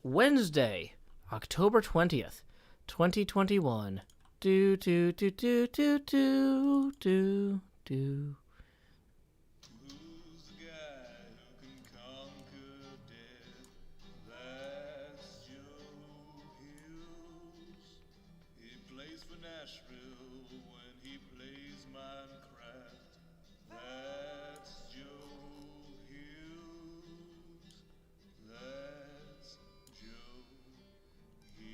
Wednesday, October 20th, 2021. Do, do, do, do, do, do, do, do. Who's the guy who can conquer death? That's Joe Hughes. He plays for Nashville when he plays Minecraft. That's Joe Hughes. That's Joe Hughes.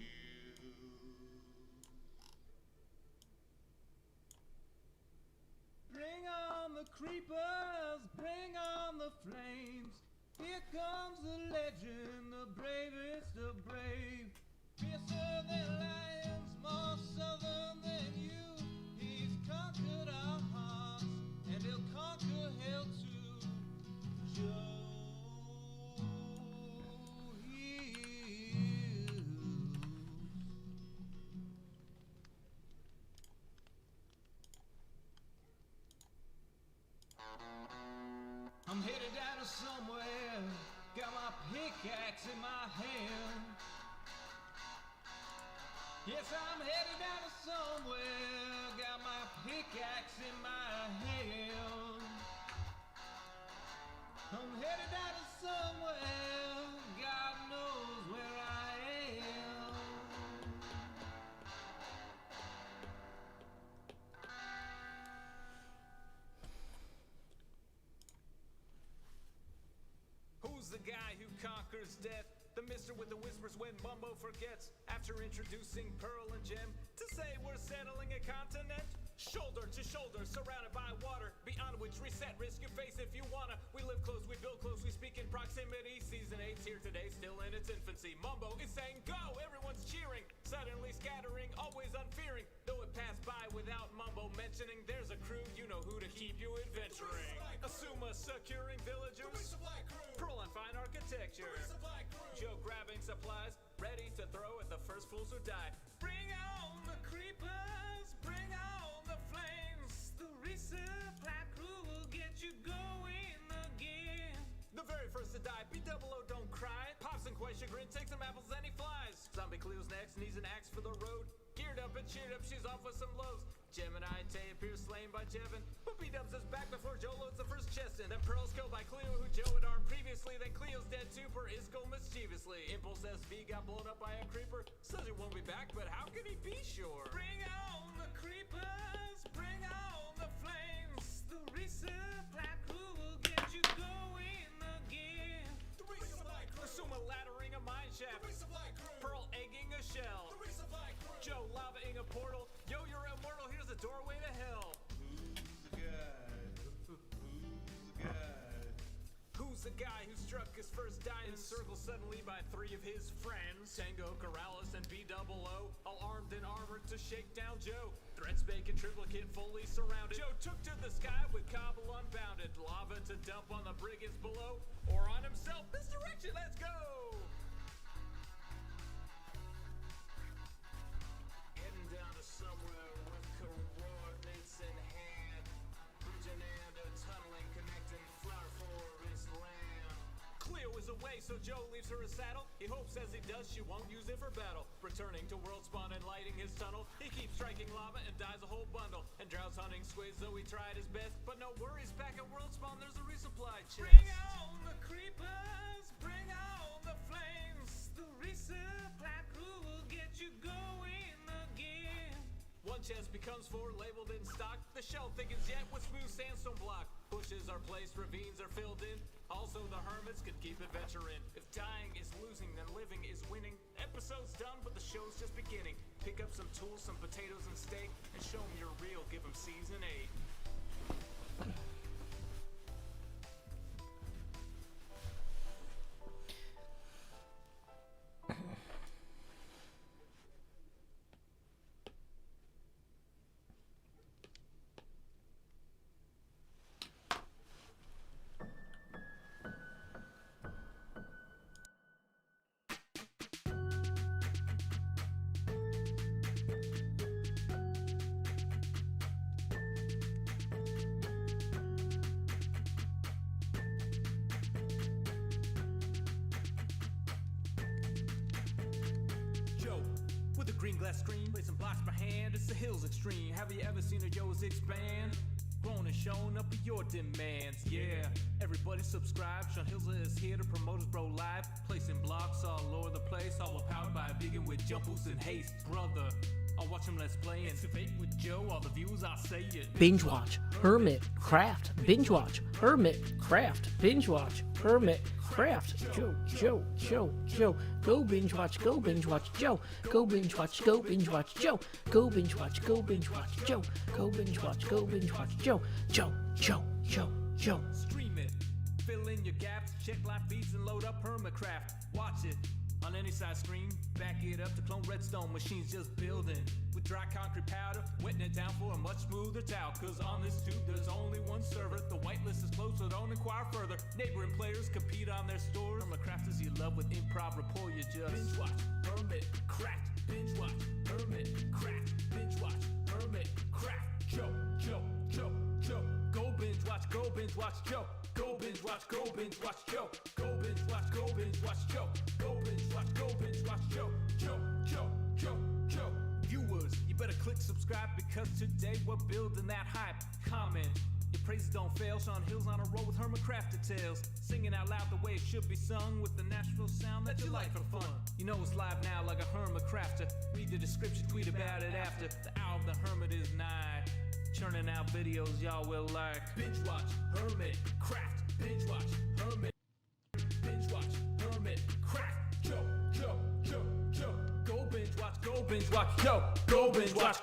Bring on the creepers, bring on the flames. Here comes the legend, the bravest of brave. Fiercer than lions, more southern than you. He's conquered our hearts, and he'll conquer hell too. Joe Hughes. I'm headed down to somewhere, got my pickaxe in my hand. Yes, I'm headed down to somewhere, got my pickaxe in my hand. I'm headed down to somewhere, God knows where I am. Who's the guy who conquers death? The mister with the whispers when Mumbo forgets. After introducing Pearl and Gem to say we're settling a continent. Shoulder to shoulder, surrounded by water, beyond which reset, risk your face if you wanna. We live close, we build close, we speak in proximity. Season 8's here today, still in its infancy. Mumbo is saying go, everyone's cheering, suddenly scattering, always unfearing. Though it passed by without Mumbo mentioning, there's a crew, you know who to keep you adventuring. Asuma securing villagers, Pearl on fine architecture, Joe grabbing supplies, ready to throw at the first fools who die. Bring on the creepers, bring on the flames. The resupply crew will get you going again. The very first to die, B-double-O, don't cry. Pops and quite chagrin, takes some apples and he flies. Zombie Cleo's next, needs an axe for the road. Geared up and cheered up, she's off with some lows. Gemini and Tay appear slain by Jevin, but B-dubs is back before Joe loads the first chest in. Then Pearl's killed by Cleo, who Joe had armed previously. Then Cleo's dead too, per Isco mischievously. Impulse SV got blown up by a creeper, says he won't be back, but how can he be sure? Bring on the creepers, bring on the flames. The resupply crew will get you going again. The resupply crew. Asuma laddering a mine shaft. The resupply crew. Pearl egging a shell. The resupply crew. Joe lavaing a portal. Yo, you're immortal, here's a doorway to hell. Who's the guy? Who's the guy? Who's the guy who struck his first die in circle suddenly by 3 of his friends? Tango, Corrales, and B-double-O, all armed and armored to shake down Joe. Threats bacon triplicate fully surrounded. Joe took to the sky with cobble unbounded. Lava to dump on the brigands below, or on himself. This direction, let's go! Heading down to somewhere with coordinates in hand. Bridging and a tunneling connecting Flower Forest land. Cleo is away, so Joe leaves her a saddle. He hopes as he does she won't use it for battle. Returning to World Spawn and lighting his tunnel, he keeps striking lava and dies a whole bundle. And drowns hunting squids, though he tried his best. But no worries, back at World Spawn there's a resupply chest. Bring on the creepers, bring on the flames. The resupply crew will get you going again. One chest becomes 4 labeled in stock. The shell thickens yet with smooth sandstone block. Bushes are placed, ravines are filled in. Also the hermits could keep adventuring. If dying is losing, then living is winning. Episode's done, but the show's just beginning. Pick up some tools, some potatoes and steak, and show 'em you're real, give 'em season 8. With a green glass screen, placing blocks per hand, it's the hills extreme. Have you ever seen a Yo's expand? Grown and shown up with your demands, yeah. Everybody subscribe, Sean Hills is here to promote his bro live. Placing blocks all over the place, all powered by a vegan with jump boost and haste. Brother, I'll watch him let's play and debate with Joe, all the views I'll say it. Binge watch, Hermitcraft. Binge watch, Hermitcraft. Binge watch, Hermitcraft. Joe. Go binge watch, Joe. Go binge watch, Joe. Go binge watch, Joe. Go binge watch, Joe. Joe. Stream it, fill in your gaps, check live feeds and load up Hermitcraft. Watch it on any size screen, back it up to clone Redstone machines just building. With dry concrete powder, wetting it down for a much smoother towel. Cause on this tube there's only one server, the whitelist is closed so don't inquire further. Neighboring players compete on their stores. Hermitcrafters you love with improv rapport, you just binge watch, Hermitcraft, binge watch, Hermitcraft, binge watch, Hermitcraft. Joe. Go binge watch, Joe. Go binge watch, Joe. Go binge watch, Joe. Go binge watch, Joe. Go binge watch, Joe. Viewers, you better click subscribe because today we're building that hype. Comment, your praises don't fail. Sean Hill's on a roll with Hermitcraft details. Singing out loud the way it should be sung with the Nashville sound that you like for fun. You know it's live now like a Hermitcrafter. Read the description, tweet about it after. The hour of the Hermit is nigh. Churning out videos y'all will like. Binge watch, Hermitcraft. Binge watch, Hermit. Binge watch, Hermitcraft. Joe. Go binge watch, Joe. Go binge watch,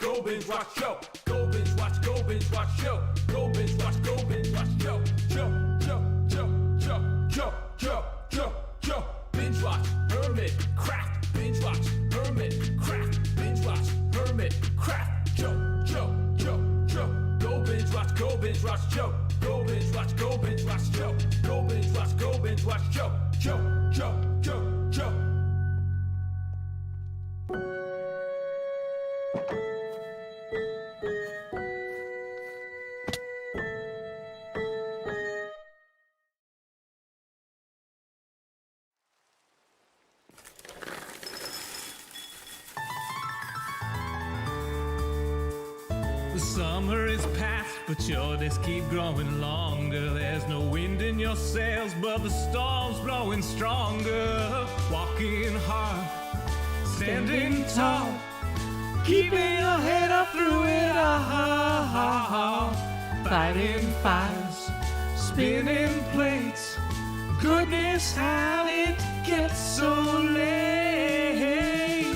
Joe. Go binge watch, Joe. Go binge watch, Joe. Go binge watch, Joe. Binge watch, Hermitcraft. Binge watch, Hermitcraft. Binge watch, Hermitcraft. Joe. Go binge watch, Joe. Go binge watch, Joe. Go binge watch, Joe. Go binge watch, Joe. The summer is past, but your days keep growing longer. There's no wind in your sails, but the storm's blowing stronger. Walking hard, standing tall, keeping your head up through it all. Fighting fires, spinning plates. Goodness, how it gets so late.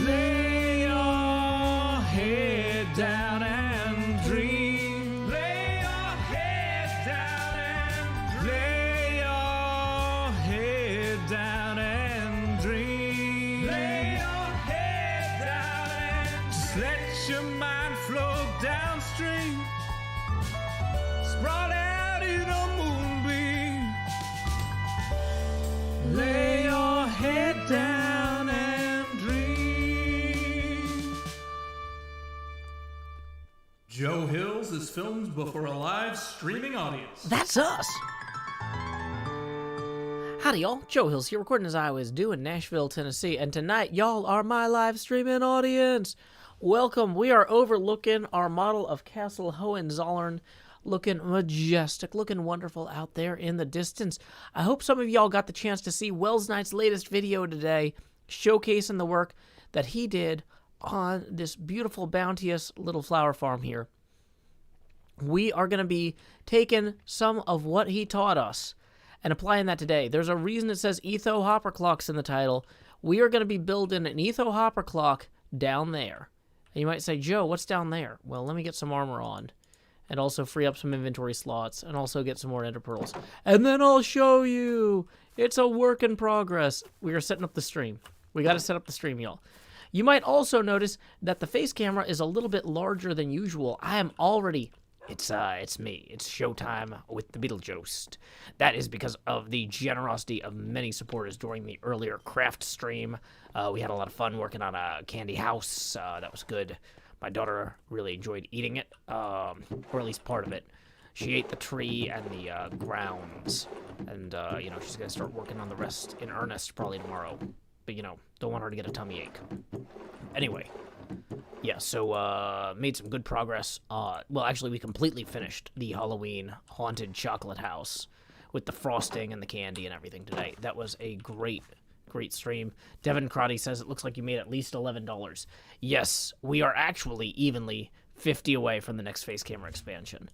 Lay your head down and dream. Lay your head down and lay your head down and dream. Lay your head down and just let your mind flow downstream. Sprawl out in a moonbeam. Lay your head down and dream. Joe Hills is filmed before a live streaming audience. That's us. Howdy, y'all. Joe Hills here, recording as I always do in Nashville, Tennessee. And tonight, y'all are my live streaming audience. Welcome. We are overlooking our model of Castle Hohenzollern, looking majestic, looking wonderful out there in the distance. I hope some of y'all got the chance to see Wells Knight's latest video today, showcasing the work that he did on this beautiful, bounteous little flower farm here. We are going to be taking some of what he taught us and applying that today. There's a reason it says Etho hopper clocks in the title. We are going to be building an Etho hopper clock down there. And you might say, Joe, what's down there? Well, let me get some armor on and also free up some inventory slots and also get some more ender pearls. And then I'll show you. It's a work in progress. We are setting up the stream. We got to set up the stream, y'all. You might also notice that the face camera is a little bit larger than usual. I am already... It's me. It's showtime with the Beetlejuice. That is because of the generosity of many supporters during the earlier craft stream. We had a lot of fun working on a candy house. That was good. My daughter really enjoyed eating it, or at least part of it. She ate the tree and the grounds, and, she's going to start working on the rest in earnest probably tomorrow. but don't want her to get a tummy ache. Anyway, yeah, so made some good progress. Well, actually, we completely finished the Halloween haunted chocolate house with the frosting and the candy and everything today. That was a great stream. Devin Crotty says it looks like you made at least $11. Yes, we are actually evenly 50 away from the next face camera expansion.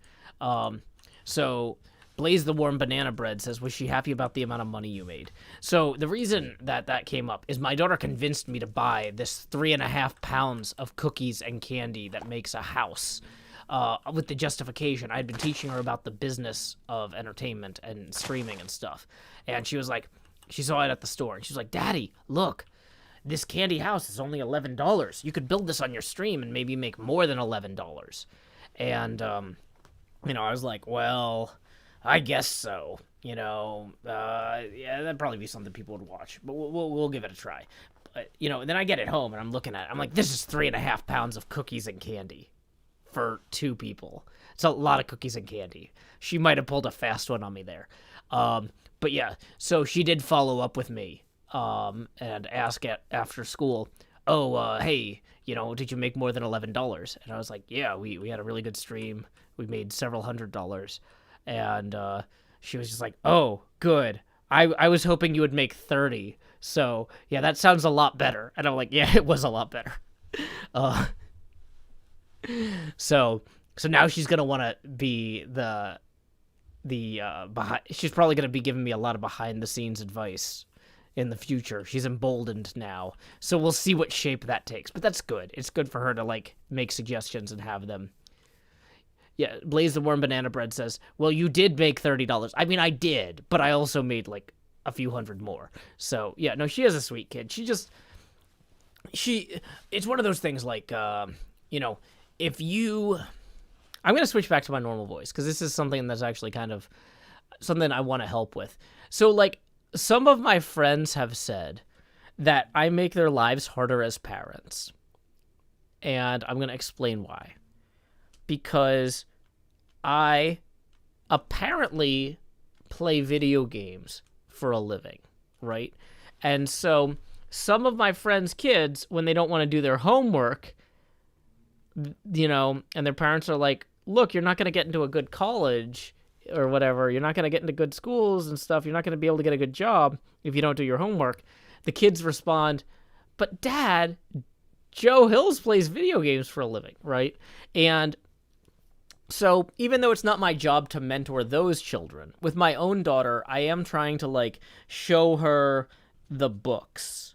So Blaze the Warm Banana Bread says, was she happy about the amount of money you made? So the reason that came up is my daughter convinced me to buy this 3.5 pounds of cookies and candy that makes a house, with the justification. I'd been teaching her about the business of entertainment and streaming and stuff. And she was like, she saw it at the store, and she was like, Daddy, look, this candy house is only $11. You could build this on your stream and maybe make more than $11. And, I was like, well, I guess so. Yeah, that'd probably be something people would watch, but we'll give it a try. But, then I get it home and I'm looking at it. I'm like, this is 3.5 pounds of cookies and candy for 2 people. It's a lot of cookies and candy. She might have pulled a fast one on me there. But yeah, so she did follow up with me, and ask after school, hey, did you make more than $11? And I was like, yeah, we had a really good stream. We made several $100s. And she was just like, oh, good. I was hoping you would make 30. So yeah, that sounds a lot better. And I'm like, yeah, it was a lot better. So now she's gonna want to be the behind. She's probably gonna be giving me a lot of behind the scenes advice in the future. She's emboldened now, so we'll see what shape that takes. But that's good. It's good for her to make suggestions and have them. Yeah, Blaze the Warm Banana Bread says, well, you did make $30. I mean, I did, but I also made a few hundred more. So yeah, no, she is a sweet kid. It's one of those things if you, I'm going to switch back to my normal voice because this is something that's actually kind of something I want to help with. So some of my friends have said that I make their lives harder as parents. And I'm going to explain why. Because I apparently play video games for a living, right? And so some of my friends' kids, when they don't want to do their homework, and their parents are like, look, you're not going to get into a good college or whatever. You're not going to get into good schools and stuff. You're not going to be able to get a good job if you don't do your homework. The kids respond, but Dad, Joe Hills plays video games for a living, right? And so even though it's not my job to mentor those children, with my own daughter, I am trying to show her the books.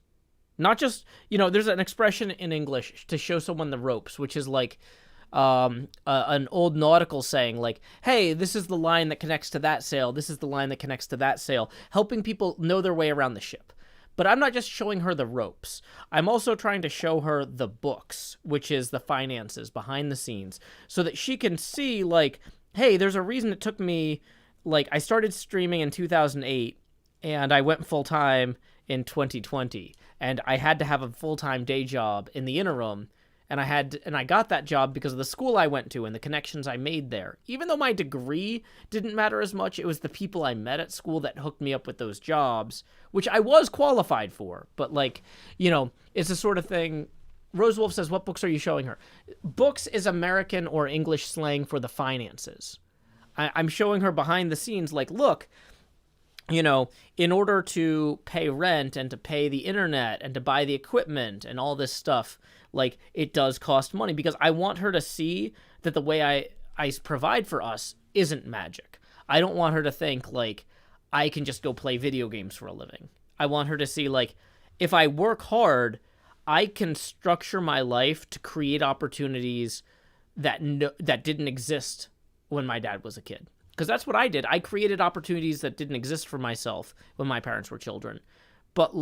Not just, there's an expression in English to show someone the ropes, which is an old nautical saying, hey, this is the line that connects to that sail. This is the line that connects to that sail, helping people know their way around the ship. But I'm not just showing her the ropes. I'm also trying to show her the books, which is the finances behind the scenes, so that she can see, hey, there's a reason it took me, I started streaming in 2008, and I went full-time in 2020, and I had to have a full-time day job in the interim, and I got that job because of the school I went to and the connections I made there. Even though my degree didn't matter as much, it was the people I met at school that hooked me up with those jobs, which I was qualified for. But it's the sort of thing. Rose Wolf says, what books are you showing her? Books is American or English slang for the finances. I'm showing her behind the scenes, look, in order to pay rent and to pay the internet and to buy the equipment and all this stuff, it does cost money, because I want her to see that the way I provide for us isn't magic. I don't want her to think I can just go play video games for a living. I want her to see if I work hard, I can structure my life to create opportunities that didn't exist when my dad was a kid. Because that's what I did. I created opportunities that didn't exist for myself when my parents were children. But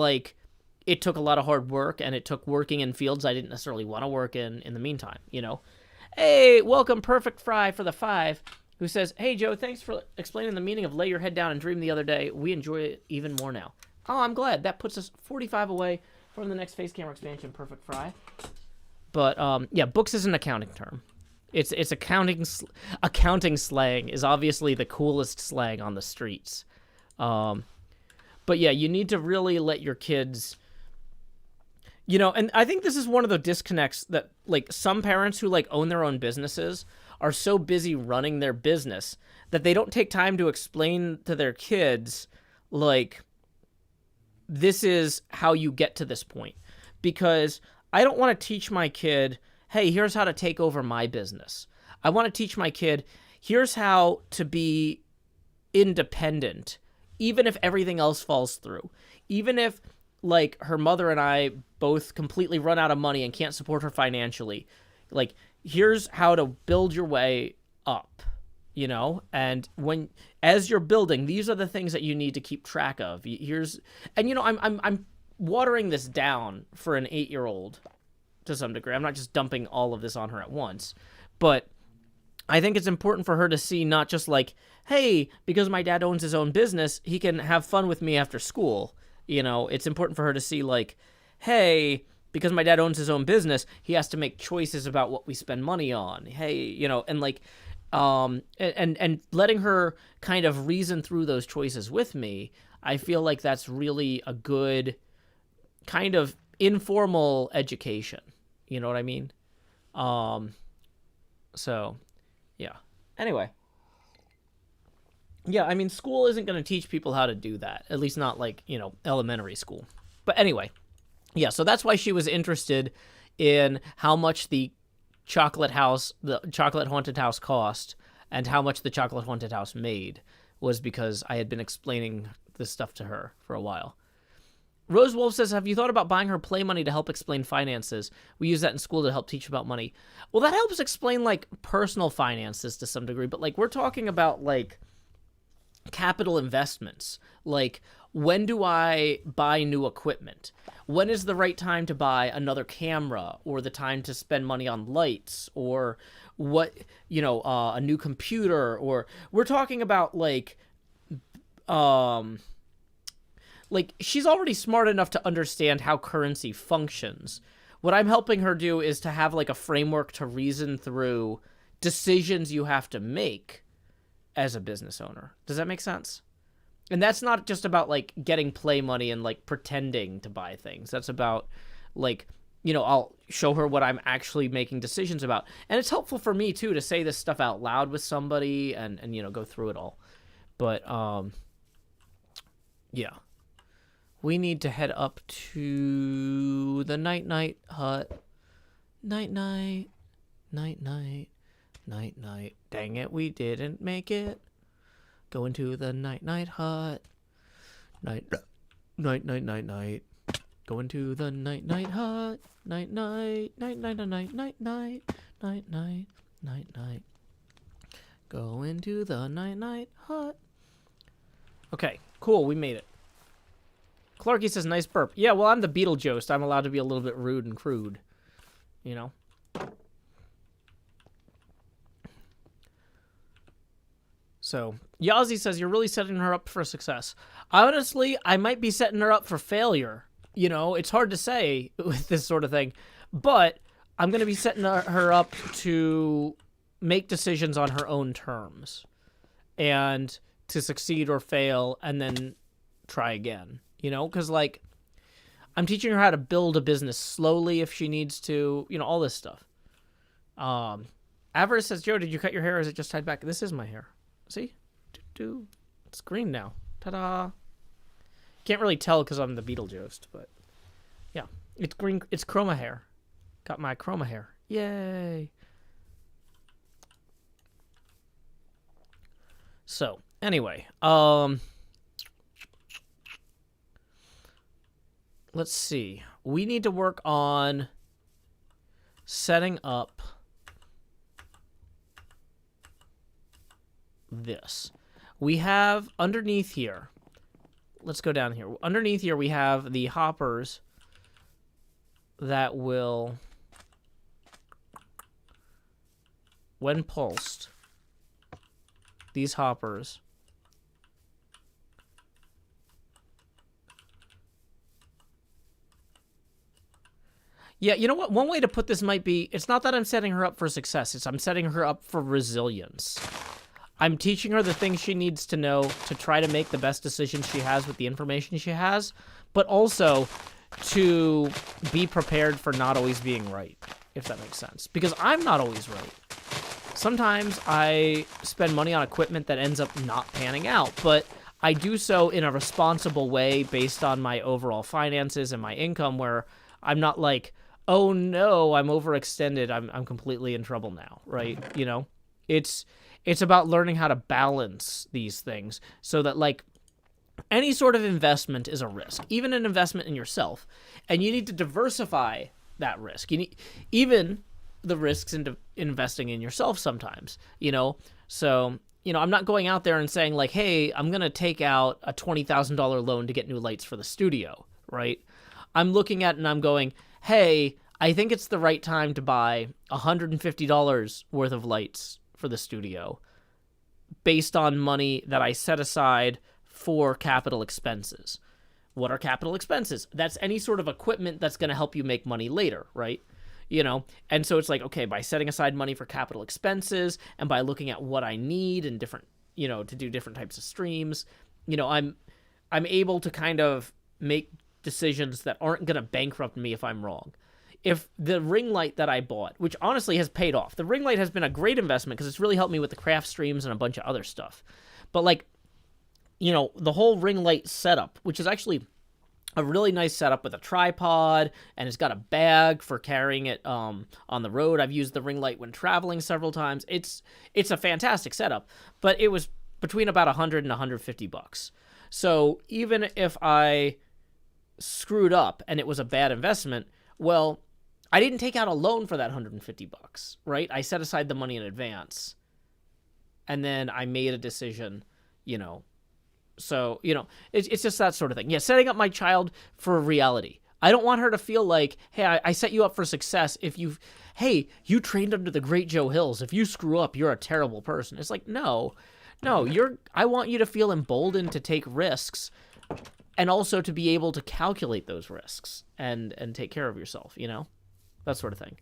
it took a lot of hard work, and it took working in fields I didn't necessarily want to work in the meantime, Hey, welcome Perfect Fry for the 5, who says, hey, Joe, thanks for explaining the meaning of lay your head down and dream the other day. We enjoy it even more now. Oh, I'm glad. That puts us 45 away from the next face camera expansion, Perfect Fry. But, yeah, books is an accounting term. It's accounting slang is obviously the coolest slang on the streets. But, yeah, you need to really let your kids You know, and I think this is one of the disconnects that, like, some parents who, like, own their own businesses are so busy running their business that they don't take time to explain to their kids, like, this is how you get to this point. Because I don't want to teach my kid, hey, here's how to take over my business. I want to teach my kid, here's how to be independent, even if everything else falls through. Even if, like, her mother and I both completely run out of money and can't support her financially. Like, here's how to build your way up, you know? And as you're building, these are the things that you need to keep track of. And, you know, I'm watering this down for an 8-year-old to some degree. I'm not just dumping all of this on her at once, but I think it's important for her to see not just like, hey, because my dad owns his own business, he can have fun with me after school. You know, it's important for her to see, like, hey, because my dad owns his own business, he has to make choices about what we spend money on. Hey, you know, and like, and letting her kind of reason through those choices with me, I feel like that's really a good kind of informal education. You know what I mean? So, yeah. Anyway. Yeah, I mean, school isn't going to teach people how to do that. At least not, like, you know, elementary school. But anyway, yeah, so that's why she was interested in how much the chocolate haunted house cost and how much the chocolate haunted house made, was because I had been explaining this stuff to her for a while. Rose Wolf says, have you thought about buying her play money to help explain finances? We use that in school to help teach about money. Well, that helps explain, like, personal finances to some degree, but, like, we're talking about, like, capital investments. Like, when do I buy new equipment? When is the right time to buy another camera, or the time to spend money on lights, or what, you know, a new computer, or we're talking about, like, she's already smart enough to understand how currency functions. What I'm helping her do is to have, like, a framework to reason through decisions you have to make as a business owner. Does that make sense? And that's not just about, like, getting play money and, like, pretending to buy things. That's about, like, you know, I'll show her what I'm actually making decisions about. And it's helpful for me, too, to say this stuff out loud with somebody and you know, go through it all. But, yeah. We need to head up to the night-night hut. Night-night. Night-night. Night-night. Dang it, we didn't make it. Going to the night-night hut. Night-night. Going to the night-night hut. Night-night. Night-night. Night-night. Going to the night-night hut. Okay, cool, we made it. Clarky says, nice burp. Yeah, well, I'm the Beetlejuice. I'm allowed to be a little bit rude and crude. You know? So, Yazzie says, you're really setting her up for success. Honestly, I might be setting her up for failure. You know, it's hard to say with this sort of thing. But I'm going to be setting her up to make decisions on her own terms. And to succeed or fail and then try again. You know, because, like, I'm teaching her how to build a business slowly if she needs to, you know, all this stuff. Avarice says, Joe, did you cut your hair or is it just tied back? This is my hair. See? It's green now. Ta-da. Can't really tell because I'm the Beetlejuice, but yeah. It's green. It's chroma hair. Got my chroma hair. Yay. So, anyway. Let's see. We need to work on setting up this. We have underneath here. Let's go down here. Underneath here we have the hoppers that will, when pulsed, these hoppers Yeah, you know what? One way to put this might be, it's not that I'm setting her up for success. It's I'm setting her up for resilience. I'm teaching her the things she needs to know to try to make the best decisions she has with the information she has, but also to be prepared for not always being right, if that makes sense. Because I'm not always right. Sometimes I spend money on equipment that ends up not panning out, but I do so in a responsible way based on my overall finances and my income, where I'm not like, oh no, I'm overextended, I'm completely in trouble now, right? You know, it's about learning how to balance these things so that, like, any sort of investment is a risk, even an investment in yourself, and you need to diversify that risk. You need even the risks into investing in yourself sometimes, you know? So, you know, I'm not going out there and saying like, hey, I'm going to take out a $20,000 loan to get new lights for the studio, right? I'm looking at it and I'm going, hey, I think it's the right time to buy $150 worth of lights for the studio based on money that I set aside for capital expenses. What are capital expenses? That's any sort of equipment that's going to help you make money later, right? You know, and so it's like, okay, by setting aside money for capital expenses and by looking at what I need and different, you know, to do different types of streams, you know, I'm able to kind of make decisions that aren't going to bankrupt me if I'm wrong. If the ring light that I bought, which honestly has paid off, the ring light has been a great investment because it's really helped me with the craft streams and a bunch of other stuff. But like, you know, the whole ring light setup, which is actually a really nice setup with a tripod, and it's got a bag for carrying it on the road. I've used the ring light when traveling several times. It's a fantastic setup, but it was between about $100 and $150. So even if I screwed up and it was a bad investment, well, I didn't take out a loan for that $150, right? I set aside the money in advance, and then I made a decision, you know. So, you know, it's just that sort of thing. Yeah, setting up my child for reality. I don't want her to feel like, hey, I set you up for success if hey, you trained under the great Joe Hills. If you screw up, you're a terrible person. It's like, no, I want you to feel emboldened to take risks and also to be able to calculate those risks and take care of yourself, you know, that sort of thing.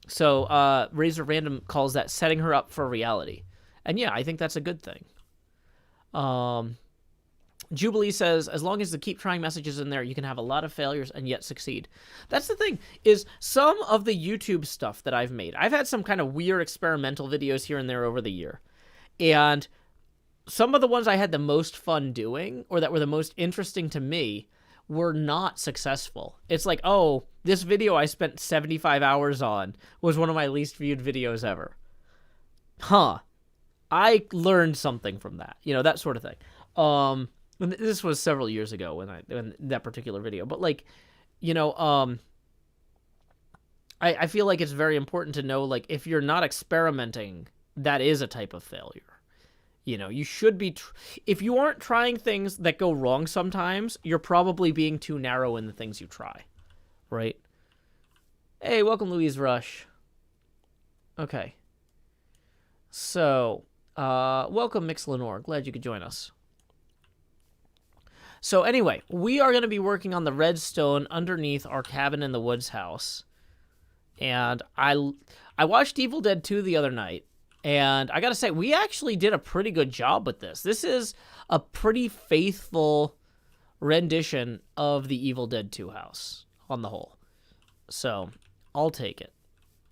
So Razor Random calls that setting her up for reality. And yeah, I think that's a good thing. Jubilee says, as long as the keep trying message is in there, you can have a lot of failures and yet succeed. That's the thing, is some of the YouTube stuff that I've made, I've had some kind of weird experimental videos here and there over the year. And some of the ones I had the most fun doing, or that were the most interesting to me, were not successful. It's like, oh, this video I spent 75 hours on was one of my least viewed videos ever. Huh. I learned something from that, you know, that sort of thing. This was several years ago when that particular video, but like, you know, I feel like it's very important to know, like, if you're not experimenting, that is a type of failure. You know, you should be, if you aren't trying things that go wrong sometimes, you're probably being too narrow in the things you try, right? Hey, welcome, Louise Rush. Okay. So, welcome, Mix Lenore. Glad you could join us. So anyway, we are going to be working on the redstone underneath our cabin in the woods house. And I watched Evil Dead 2 the other night, and I got to say, we actually did a pretty good job with this. This is a pretty faithful rendition of the Evil Dead 2 house on the whole. So, I'll take it.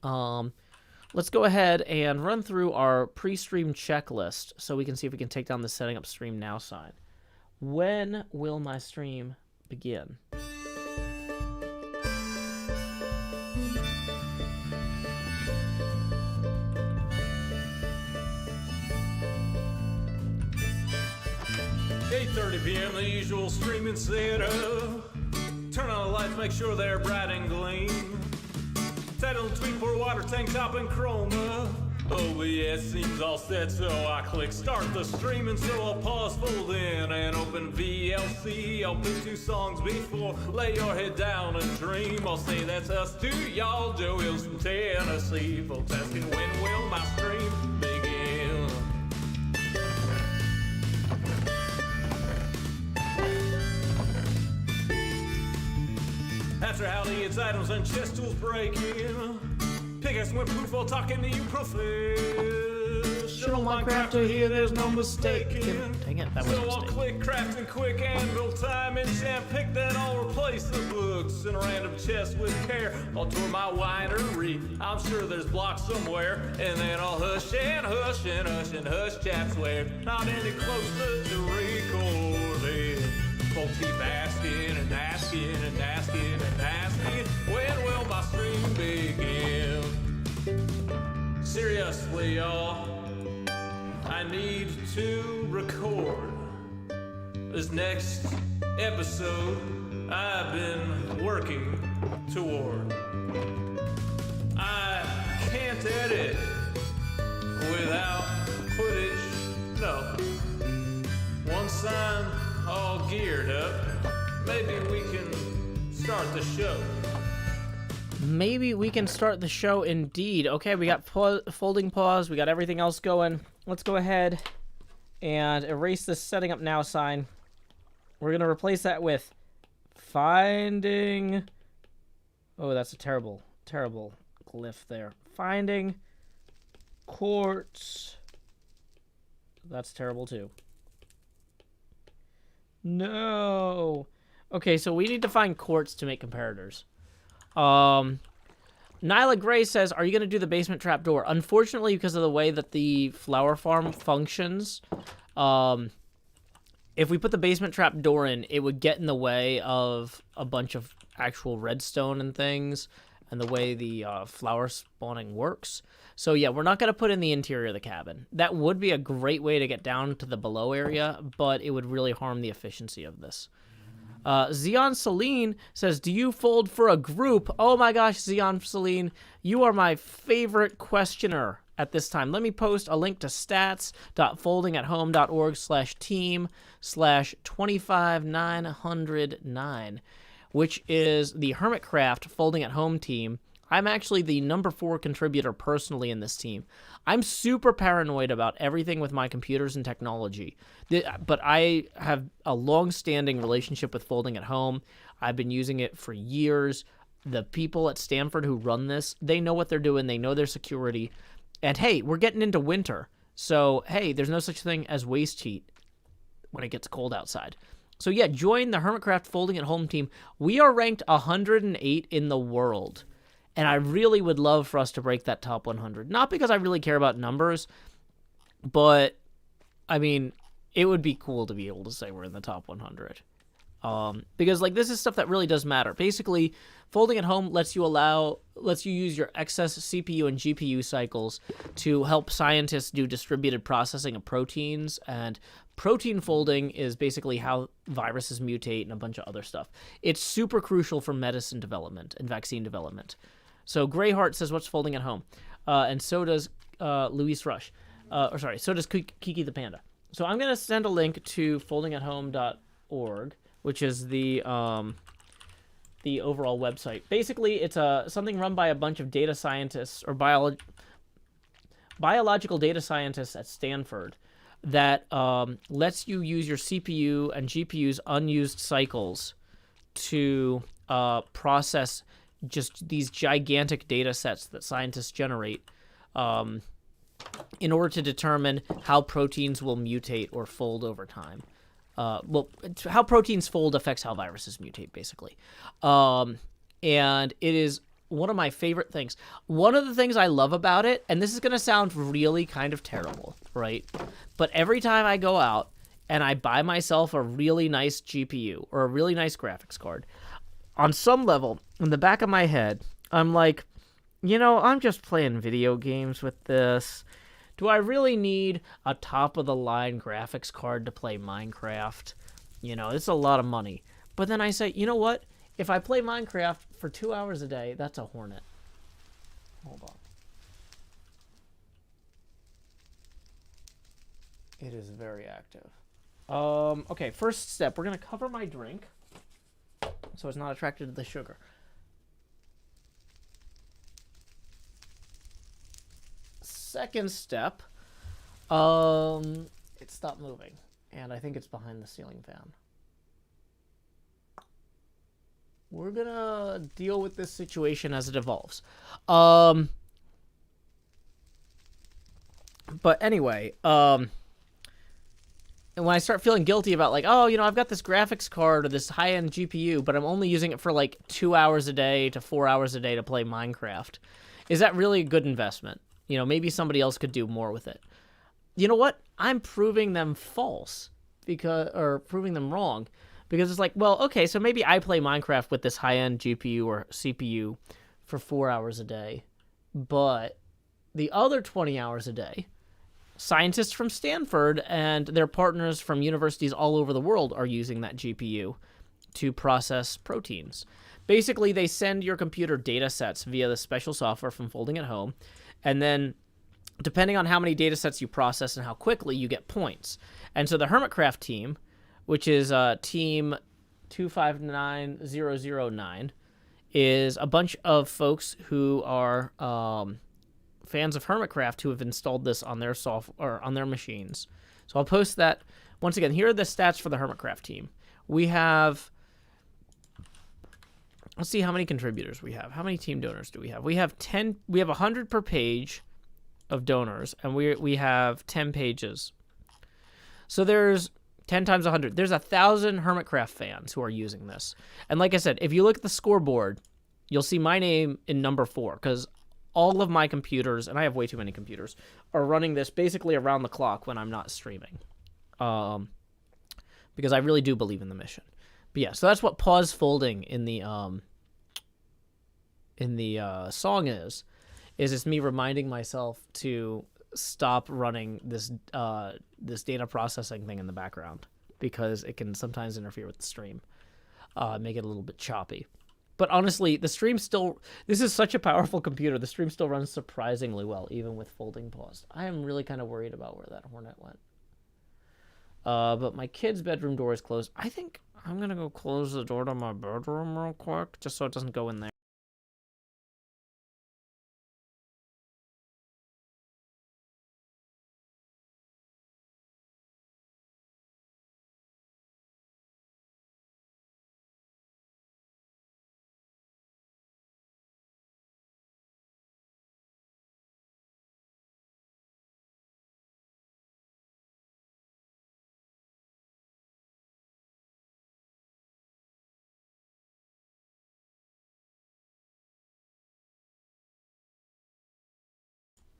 Let's go ahead and run through our pre-stream checklist so we can see if we can take down the setting up stream now sign. When will my stream begin? $8:30 p.m. the usual streaming setup. Turn on the lights, make sure they're bright and gleam. Title, tweet, pour water, tank top, and chroma. OBS seems all set, so I click start the streaming. So I'll pause, fold in, and open VLC. I'll put 2 songs before, lay your head down and dream. I'll say that's us to y'all, Joe Hills from Tennessee. Full testing, when will my stream begin? After howdy, it's items and chest tools breaking. Pickaxe went poof while talking to you professional Minecrafter here, there's no mistaking. Dang it, that was a So I'll mistake. click craft and quick anvil time and champ pick, then I'll replace the wood. books and a random chest with care. I'll tour my winery, I'm sure there's blocks somewhere. And then I'll hush and hush and hush and hush chaps where not any closer to recording. Folks keep asking and asking and asking and asking, when will my stream begin? Seriously, y'all, I need to record this next episode I've been working toward. I can't edit without footage, no. Once I'm all geared up, maybe we can start the show. Maybe we can start the show indeed. Okay, we got folding pause, we got everything else going. Let's go ahead and erase this setting up now sign. We're going to replace that with finding... Oh, that's a terrible, terrible glyph there. Finding quartz. That's terrible too. No. Okay, so we need to find quartz to make comparators. Nyla Gray says, are you going to do the basement trapdoor? Unfortunately, because of the way that the flower farm functions, if we put the basement trapdoor in, it would get in the way of a bunch of actual redstone and things, and the way the flower spawning works. So yeah, we're not going to put in the interior of the cabin. That would be a great way to get down to the below area, but it would really harm the efficiency of this. Zeon Celine says, do you fold for a group? Oh my gosh, Zeon Celine, you are my favorite questioner at this time. Let me post a link to stats.foldingathome.org/team/25909, which is the Hermitcraft Folding at Home team. I'm actually the number 4 contributor personally in this team. I'm super paranoid about everything with my computers and technology, but I have a long-standing relationship with Folding at Home. I've been using it for years. The people at Stanford who run this, they know what they're doing. They know their security. And hey, we're getting into winter. So hey, there's no such thing as waste heat when it gets cold outside. So yeah, join the Hermitcraft Folding at Home team. We are ranked 108 in the world. And I really would love for us to break that top 100. Not because I really care about numbers, but, I mean, it would be cool to be able to say we're in the top 100. Because, like, this is stuff that really does matter. Basically, Folding at Home lets you use your excess CPU and GPU cycles to help scientists do distributed processing of proteins, and protein folding is basically how viruses mutate and a bunch of other stuff. It's super crucial for medicine development and vaccine development. So Greyheart says, what's Folding at Home? And so does Luis Rush. So does Kiki the Panda. So I'm going to send a link to foldingathome.org, which is the overall website. Basically, it's something run by a bunch of data scientists or biological data scientists at Stanford that lets you use your CPU and GPU's unused cycles to process just these gigantic data sets that scientists generate in order to determine how proteins will mutate or fold over time. How proteins fold affects how viruses mutate, basically. And it is one of my favorite things. One of the things I love about it, and this is going to sound really kind of terrible, right? But every time I go out and I buy myself a really nice GPU or a really nice graphics card, on some level, in the back of my head, I'm like, I'm just playing video games with this. Do I really need a top-of-the-line graphics card to play Minecraft? It's a lot of money. But then I say, you know what? If I play Minecraft for 2 hours a day, that's a Hornet. Hold on. It is very active. Okay, first step. We're going to cover my drink so it's not attracted to the sugar. Second step, it stopped moving, and I think it's behind the ceiling fan. We're gonna deal with this situation as it evolves. But anyway, And when I start feeling guilty about like, oh, you know, I've got this graphics card or this high-end GPU, but I'm only using it for like 2 hours a day to 4 hours a day to play Minecraft, is that really a good investment? You know, maybe somebody else could do more with it. You know what? I'm proving them false or proving them wrong, because it's like, well, okay, so maybe I play Minecraft with this high-end GPU or CPU for 4 hours a day, but the other 20 hours a day, scientists from Stanford and their partners from universities all over the world are using that GPU to process proteins. Basically, they send your computer data sets via the special software from Folding at Home, and then depending on how many data sets you process and how quickly, you get points. And so the Hermitcraft team, which is team 259009, is a bunch of folks who are fans of Hermitcraft who have installed this on their software, on their machines. So I'll post that. Once again, here are the stats for the Hermitcraft team. We have, let's see how many contributors we have. How many team donors do we have? We have 10. We have 100 per page of donors, and we have 10 pages. So there's 10 times 100. There's 1,000 Hermitcraft fans who are using this. And like I said, if you look at the scoreboard, you'll see my name in number 4, because all of my computers, and I have way too many computers, are running this basically around the clock when I'm not streaming. Because I really do believe in the mission. But yeah, so that's what pause folding in the song is it's me reminding myself to stop running this this data processing thing in the background, because it can sometimes interfere with the stream, make it a little bit choppy. But honestly, the stream still, this is such a powerful computer, the stream still runs surprisingly well, even with folding paused. I am really kind of worried about where that Hornet went. But my kid's bedroom door is closed. I think I'm going to go close the door to my bedroom real quick, just so it doesn't go in there.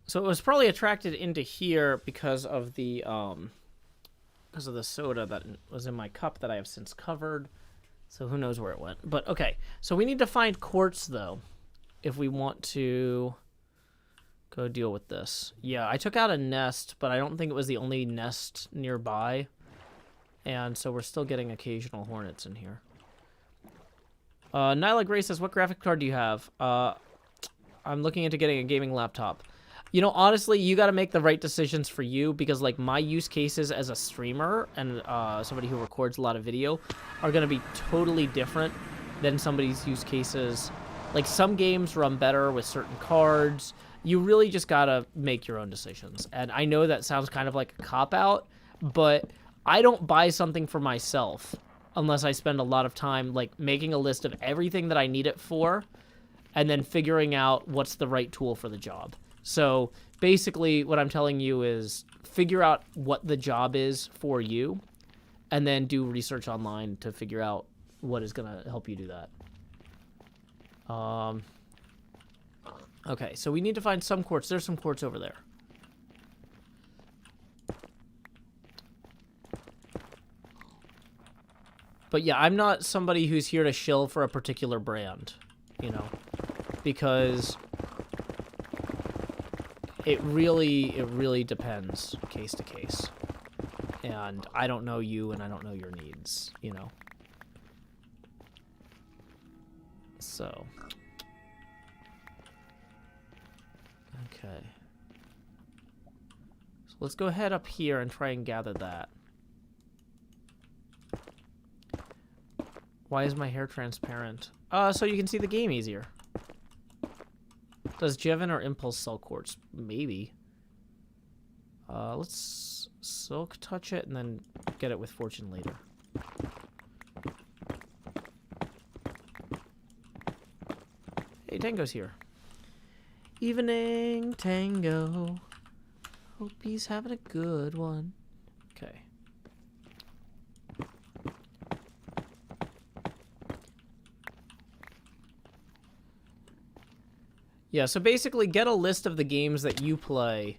So it was probably attracted into here because of the soda that was in my cup that I have since covered. So who knows where it went. But okay, so we need to find quartz though if we want to go deal with this. Yeah, I took out a nest, but I don't think it was the only nest nearby. And so we're still getting occasional hornets in here. Nyla Gray says, what graphic card do you have? I'm looking into getting a gaming laptop. You know, honestly, you got to make the right decisions for you, because, like, my use cases as a streamer and somebody who records a lot of video are going to be totally different than somebody's use cases. Like, some games run better with certain cards. You really just got to make your own decisions. And I know that sounds kind of like a cop-out, but I don't buy something for myself unless I spend a lot of time, like, making a list of everything that I need it for and then figuring out what's the right tool for the job. So basically what I'm telling you is figure out what the job is for you and then do research online to figure out what is going to help you do that. Okay, so we need to find some quartz. There's some quartz over there. But yeah, I'm not somebody who's here to shill for a particular brand, you know, because it really depends case to case. And I don't know you and I don't know your needs, you know. So. Okay. So let's go ahead up here and try and gather that. Why is my hair transparent? So you can see the game easier. Does Jevin or Impulse sell quartz? Maybe. Let's silk touch it and then get it with fortune later. Hey, Tango's here. Evening, Tango. Hope he's having a good one. Okay. Yeah, so basically get a list of the games that you play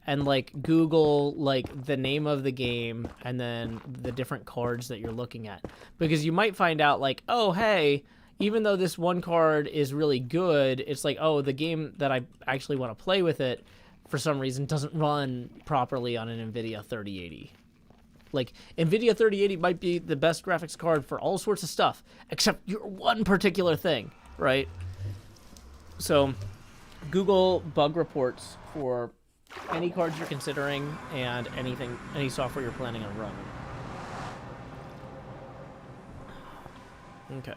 and, like, Google, like, the name of the game and then the different cards that you're looking at. Because you might find out, like, oh, hey, even though this one card is really good, it's like, oh, the game that I actually want to play with it, for some reason, doesn't run properly on an NVIDIA 3080. Like, NVIDIA 3080 might be the best graphics card for all sorts of stuff, except your one particular thing, right? So, Google bug reports for any cards you're considering and any software you're planning on running. Okay.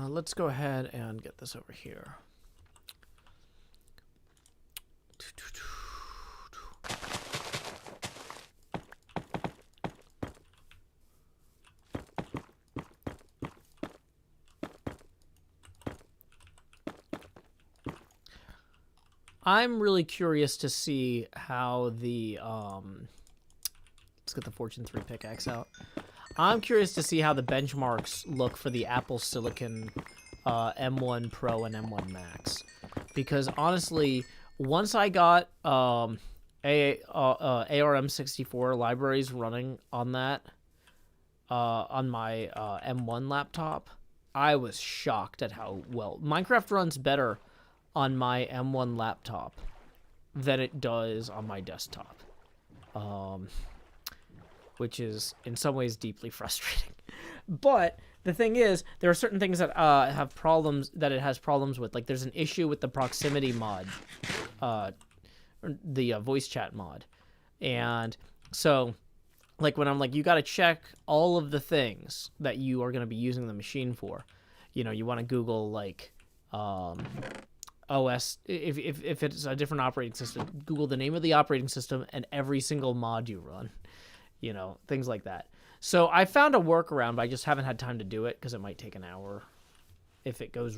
Let's go ahead and get this over here. I'm really curious to see how the let's get the Fortune 3 pickaxe out. I'm curious to see how the benchmarks look for the Apple Silicon M1 Pro and M1 Max, because honestly, once I got ARM64 libraries running on that on my M1 laptop, I was shocked at how well Minecraft runs better on my M1 laptop than it does on my desktop. Which is in some ways deeply frustrating. But the thing is, there are certain things that have problems that it has problems with. Like there's an issue with the proximity mod, the voice chat mod, and so like when I'm like, you got to check all of the things that you are going to be using the machine for. You know, you want to Google like OS if it's a different operating system. Google the name of the operating system and every single mod you run. You know, things like that. So I found a workaround, but I just haven't had time to do it because it might take an hour. If it goes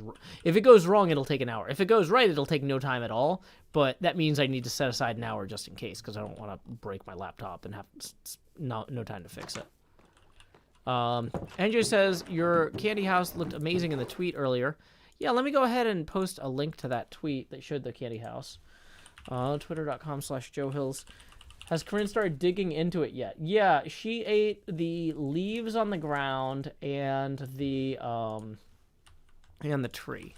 wrong, it'll take an hour. If it goes right, it'll take no time at all. But that means I need to set aside an hour just in case, because I don't want to break my laptop and have no time to fix it. NJ says your candy house looked amazing in the tweet earlier. Yeah, let me go ahead and post a link to that tweet that showed the candy house. Twitter.com/JoeHills. Has Corinne started digging into it yet? Yeah, she ate the leaves on the ground and the tree.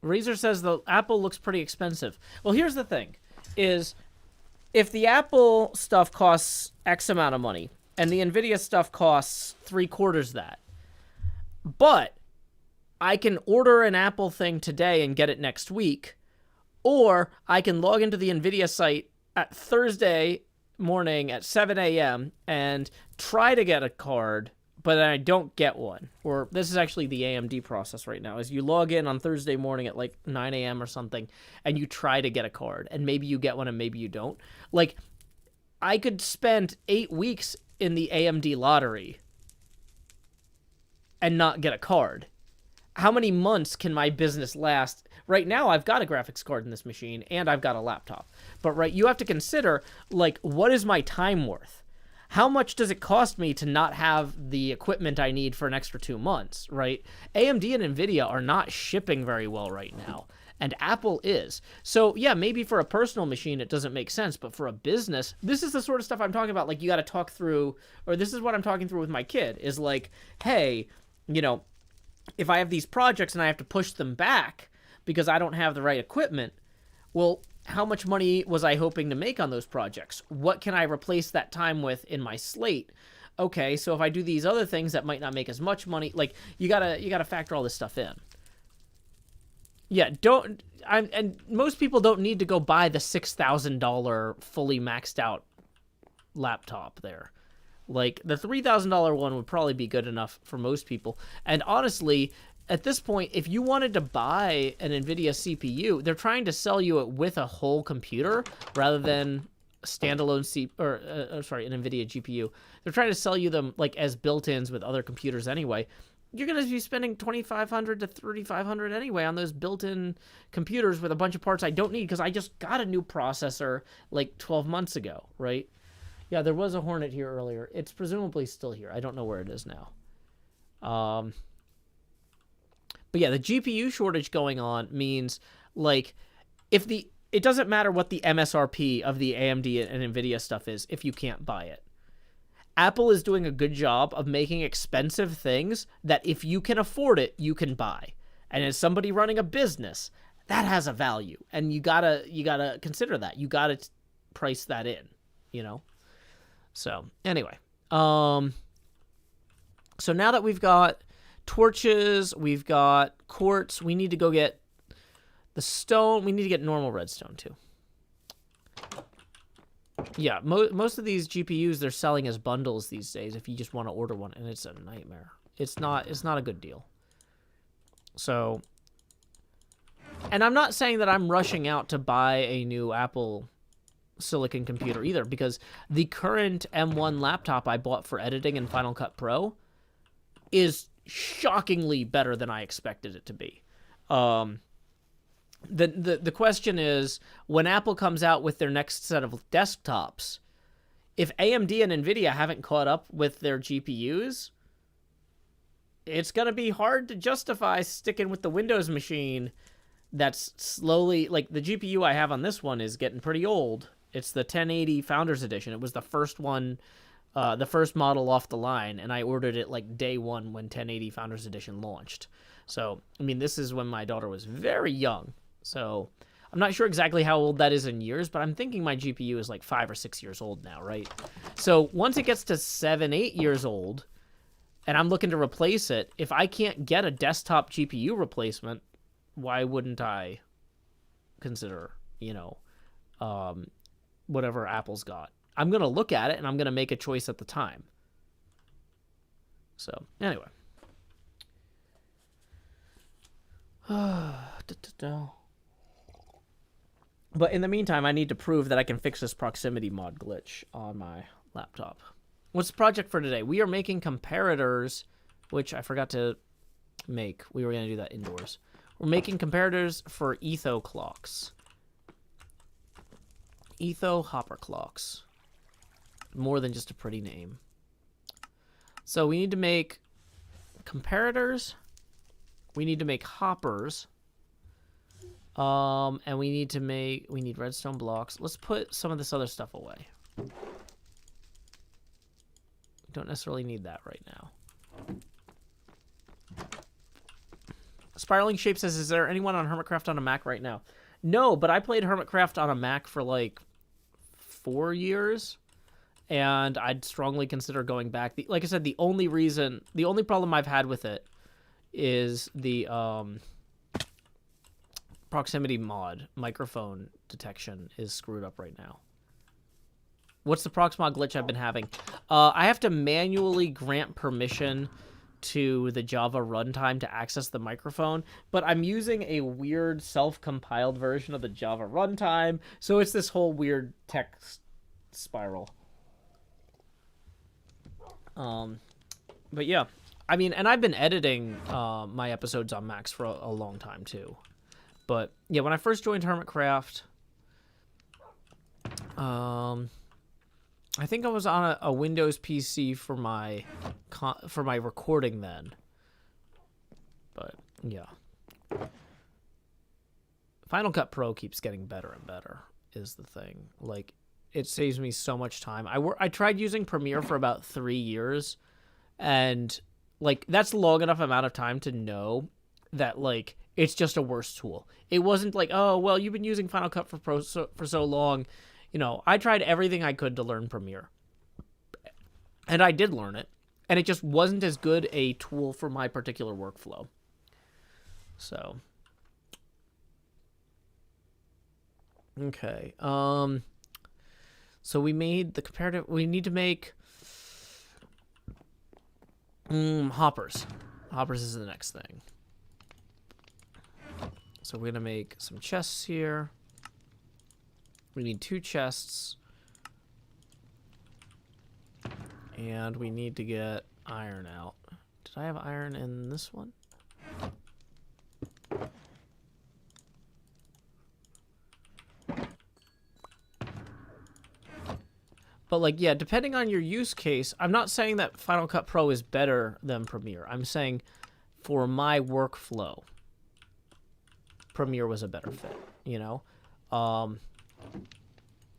Razor says the Apple looks pretty expensive. Well, here's the thing, is if the Apple stuff costs X amount of money and the NVIDIA stuff costs 3/4 that, but I can order an Apple thing today and get it next week, or I can log into the NVIDIA site at Thursday morning at 7 a.m. and try to get a card, but then I don't get one. Or this is actually the AMD process right now, is you log in on Thursday morning at like 9 a.m. or something, and you try to get a card, and maybe you get one and maybe you don't. Like, I could spend 8 weeks in the AMD lottery and not get a card. How many months can my business last? Right now, I've got a graphics card in this machine, and I've got a laptop. But, right, you have to consider, like, what is my time worth? How much does it cost me to not have the equipment I need for an extra 2 months, right? AMD and NVIDIA are not shipping very well right now, and Apple is. So, yeah, maybe for a personal machine it doesn't make sense, but for a business, this is the sort of stuff I'm talking about. Like, you got to talk through, or this is what I'm talking through with my kid, is like, hey, you know, if I have these projects and I have to push them back because I don't have the right equipment, well, how much money was I hoping to make on those projects? What can I replace that time with in my slate? Okay, so if I do these other things that might not make as much money, like, you gotta factor all this stuff in. Yeah, and most people don't need to go buy the $6,000 fully maxed out laptop there. Like, the $3,000 one would probably be good enough for most people. And honestly, at this point, if you wanted to buy an NVIDIA CPU, they're trying to sell you it with a whole computer rather than standalone sorry, an NVIDIA GPU. They're trying to sell you them like as built-ins with other computers anyway. You're going to be spending $2,500 to $3,500 anyway on those built-in computers with a bunch of parts I don't need because I just got a new processor like 12 months ago, right? Yeah, there was a Hornet here earlier. It's presumably still here. I don't know where it is now. But yeah, the GPU shortage going on means like it doesn't matter what the MSRP of the AMD and NVIDIA stuff is if you can't buy it. Apple is doing a good job of making expensive things that if you can afford it, you can buy. And as somebody running a business, that has a value. And you gotta consider that. You gotta price that in, you know? So anyway, so now that we've got torches, we've got quartz, we need to go get the stone. We need to get normal redstone too. Yeah, most of these GPUs they're selling as bundles these days if you just want to order one, and it's a nightmare. It's not a good deal. So, and I'm not saying that I'm rushing out to buy a new Apple Silicon computer either, because the current M1 laptop I bought for editing in Final Cut Pro is shockingly better than I expected it to be. The question is, when Apple comes out with their next set of desktops, if AMD and NVIDIA haven't caught up with their GPUs, it's going to be hard to justify sticking with the Windows machine that's slowly, like the GPU I have on this one is getting pretty old. It's the 1080 Founders Edition. It was the first one, the first model off the line, and I ordered it like day one when 1080 Founders Edition launched. So, I mean, this is when my daughter was very young. So I'm not sure exactly how old that is in years, but I'm thinking my GPU is like 5 or 6 years old now, right? So once it gets to 7, 8 years old, and I'm looking to replace it, if I can't get a desktop GPU replacement, why wouldn't I consider, you know, whatever Apple's got? I'm going to look at it, and I'm going to make a choice at the time. So, anyway. But in the meantime, I need to prove that I can fix this proximity mod glitch on my laptop. What's the project for today? We are making comparators, which I forgot to make. We were going to do that indoors. We're making comparators for Etho clocks. Etho hopper clocks. More than just a pretty name. So we need to make comparators. We need to make hoppers. And we need redstone blocks. Let's put some of this other stuff away. Don't necessarily need that right now. Spiraling Shape says, is there anyone on Hermitcraft on a Mac right now? No, but I played Hermitcraft on a Mac for like 4 years, and I'd strongly consider going back. Like I said, the only problem I've had with it is the proximity mod microphone detection is screwed up right now. What's the prox mod glitch I've been having? I have to manually grant permission to the Java runtime to access the microphone, but I'm using a weird self-compiled version of the Java runtime, so it's this whole weird text spiral. But yeah, I mean, and I've been editing my episodes on Macs for a long time too. But yeah, when I first joined Hermitcraft, I think I was on a Windows PC for my recording then. But yeah, Final Cut Pro keeps getting better and better is the thing. Like, it saves me so much time. I tried using Premiere for about 3 years, and like that's long enough amount of time to know that like it's just a worse tool. It wasn't like, oh well, you've been using Final Cut for so long. You know, I tried everything I could to learn Premiere. And I did learn it. And it just wasn't as good a tool for my particular workflow. So. Okay. So we made the comparative. We need to make hoppers. Hoppers is the next thing. So we're going to make some chests here. We need 2 chests. And we need to get iron out. Did I have iron in this one? But, like, yeah, depending on your use case, I'm not saying that Final Cut Pro is better than Premiere. I'm saying for my workflow, Premiere was a better fit, you know?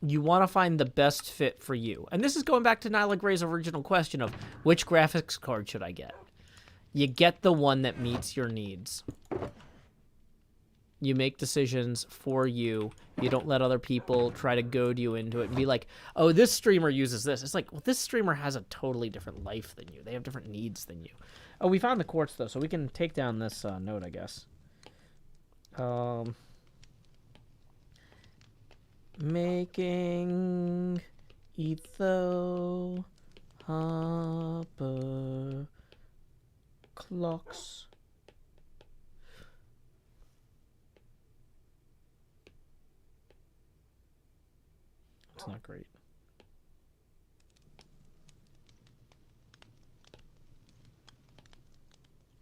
You want to find the best fit for you. And this is going back to Nyla Gray's original question of which graphics card should I get? You get the one that meets your needs. You make decisions for you. You don't let other people try to goad you into it and be like, oh, this streamer uses this. It's like, well, this streamer has a totally different life than you. They have different needs than you. Oh, we found the quartz, though, so we can take down this node, I guess. Making Etho hopper clocks. It's not great.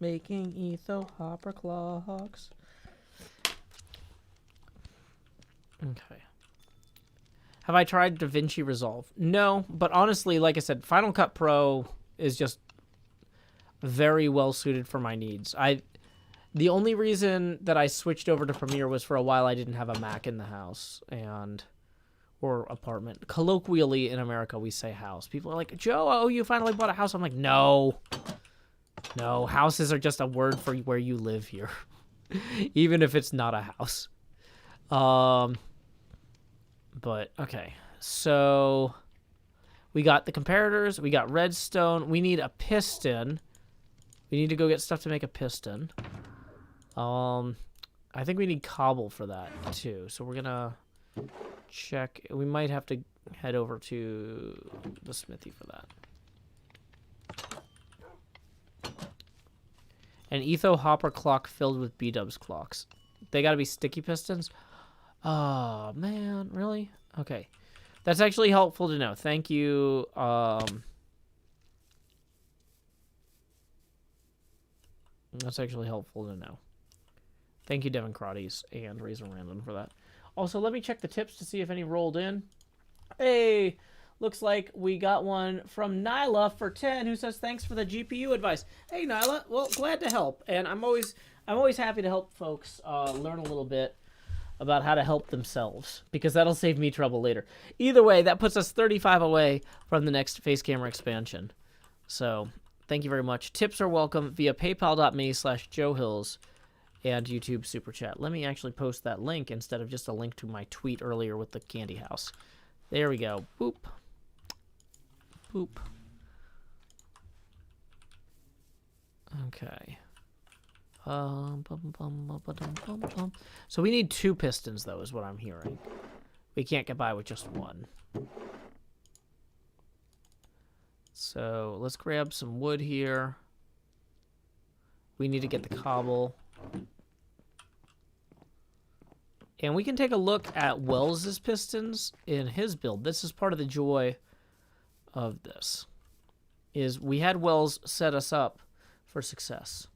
Making Etho hopper clocks. Okay. Have I tried DaVinci Resolve? No, but honestly, like I said, Final Cut Pro is just very well suited for my needs. The only reason that I switched over to Premiere was for a while I didn't have a Mac in the house or apartment. Colloquially in America, we say house. People are like, Joe, oh, you finally bought a house. I'm like, no. No, houses are just a word for where you live here. Even if it's not a house. But, okay. So, we got the comparators. We got redstone. We need a piston. We need to go get stuff to make a piston. I think we need cobble for that, too. So, we're gonna check. We might have to head over to the smithy for that. An Etho hopper clock filled with B-dubs clocks. They gotta be sticky pistons? Oh, man, really? Okay. That's actually helpful to know. Thank you. That's actually helpful to know. Thank you, Devin Crotties and Razor Random for that. Also, let me check the tips to see if any rolled in. Hey, looks like we got one from Nyla for 10, who says, thanks for the GPU advice. Hey, Nyla. Well, glad to help. And I'm always happy to help folks learn a little bit about how to help themselves, because that'll save me trouble later. Either way, that puts us 35 away from the next face camera expansion. So, thank you very much. Tips are welcome via paypal.me/JoeHills and YouTube Super Chat. Let me actually post that link instead of just a link to my tweet earlier with the candy house. There we go. Boop. Boop. Okay. So we need 2 pistons, though, is what I'm hearing. We can't get by with just 1. So let's grab some wood here. We need to get the cobble. And we can take a look at Wells's pistons in his build. This is part of the joy of this, is we had Wells set us up for success.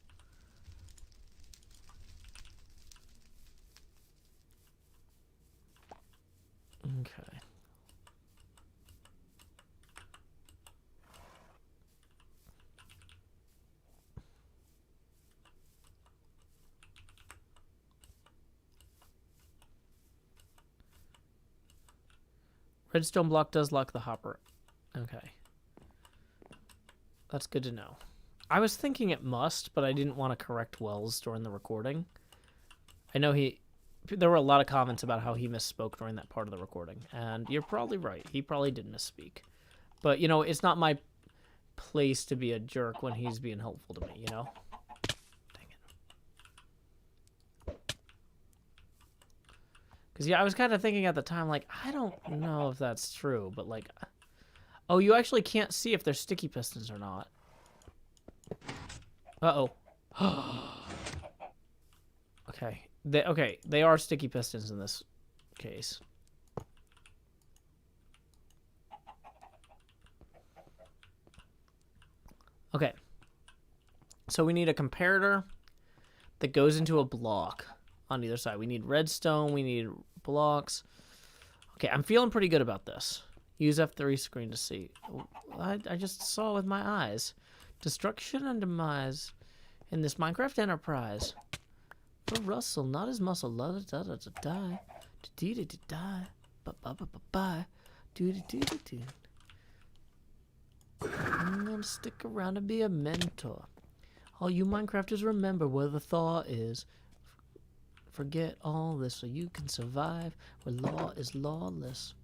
Okay. Redstone block does lock the hopper. Okay. That's good to know. I was thinking it must, but I didn't want to correct Wells during the recording. I know there were a lot of comments about how he misspoke during that part of the recording, and you're probably right. He probably did misspeak. But, you know, it's not my place to be a jerk when he's being helpful to me, you know? Dang it. Because, yeah, I was kind of thinking at the time, like, I don't know if that's true, but, like, oh, you actually can't see if they're sticky pistons or not. Uh-oh. Okay. They are sticky pistons in this case. Okay. So we need a comparator that goes into a block on either side. We need redstone. We need blocks. Okay, I'm feeling pretty good about this. Use F3 screen to see. I just saw with my eyes. Destruction and demise in this Minecraft enterprise. For Russell, not his muscle. La da da da da die. Da da da die. Ba ba ba ba bye. Do do do do do. I'm gonna stick around and be a mentor. All you Minecrafters remember where the thaw is. Forget all this so you can survive where law is lawless.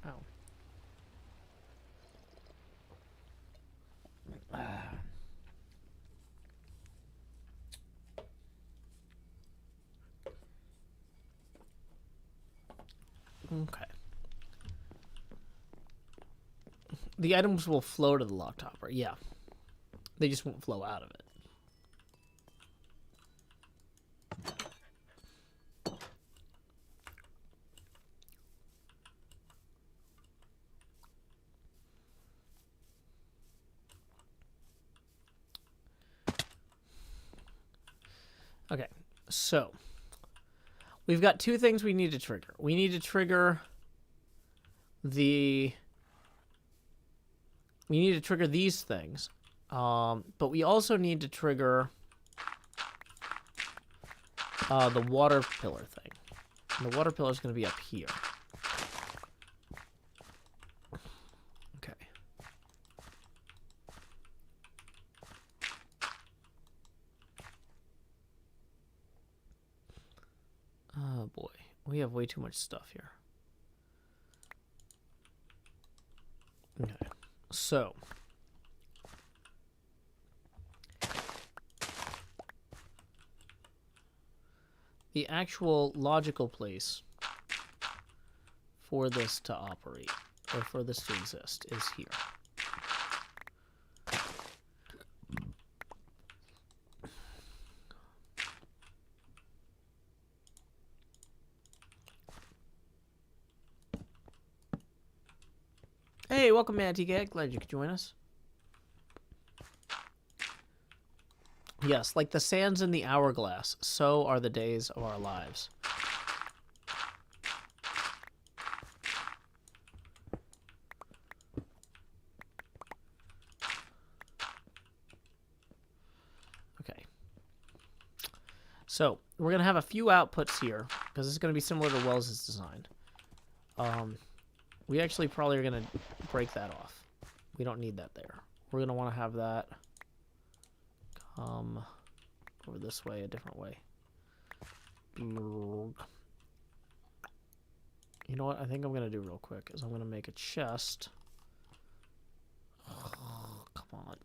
Ow. Okay. The items will flow to the lock topper, yeah. They just won't flow out of it. Okay, so we've got two things we need to trigger. We need to trigger these things, but we also need to trigger the water pillar thing. And the water pillar is going to be up here. Okay. Oh boy, we have way too much stuff here. Okay, so the actual logical place for this to operate, or for this to exist, is here. Hey, welcome, Anti-Gag. Glad you could join us. Yes, like the sands in the hourglass, so are the days of our lives. Okay. So, we're going to have a few outputs here, because it's going to be similar to Wells' design. We actually probably are going to break that off. We don't need that there. We're going to want to have that come over this way, a different way. You know what I think I'm going to do real quick is I'm going to make a chest. Oh, come on.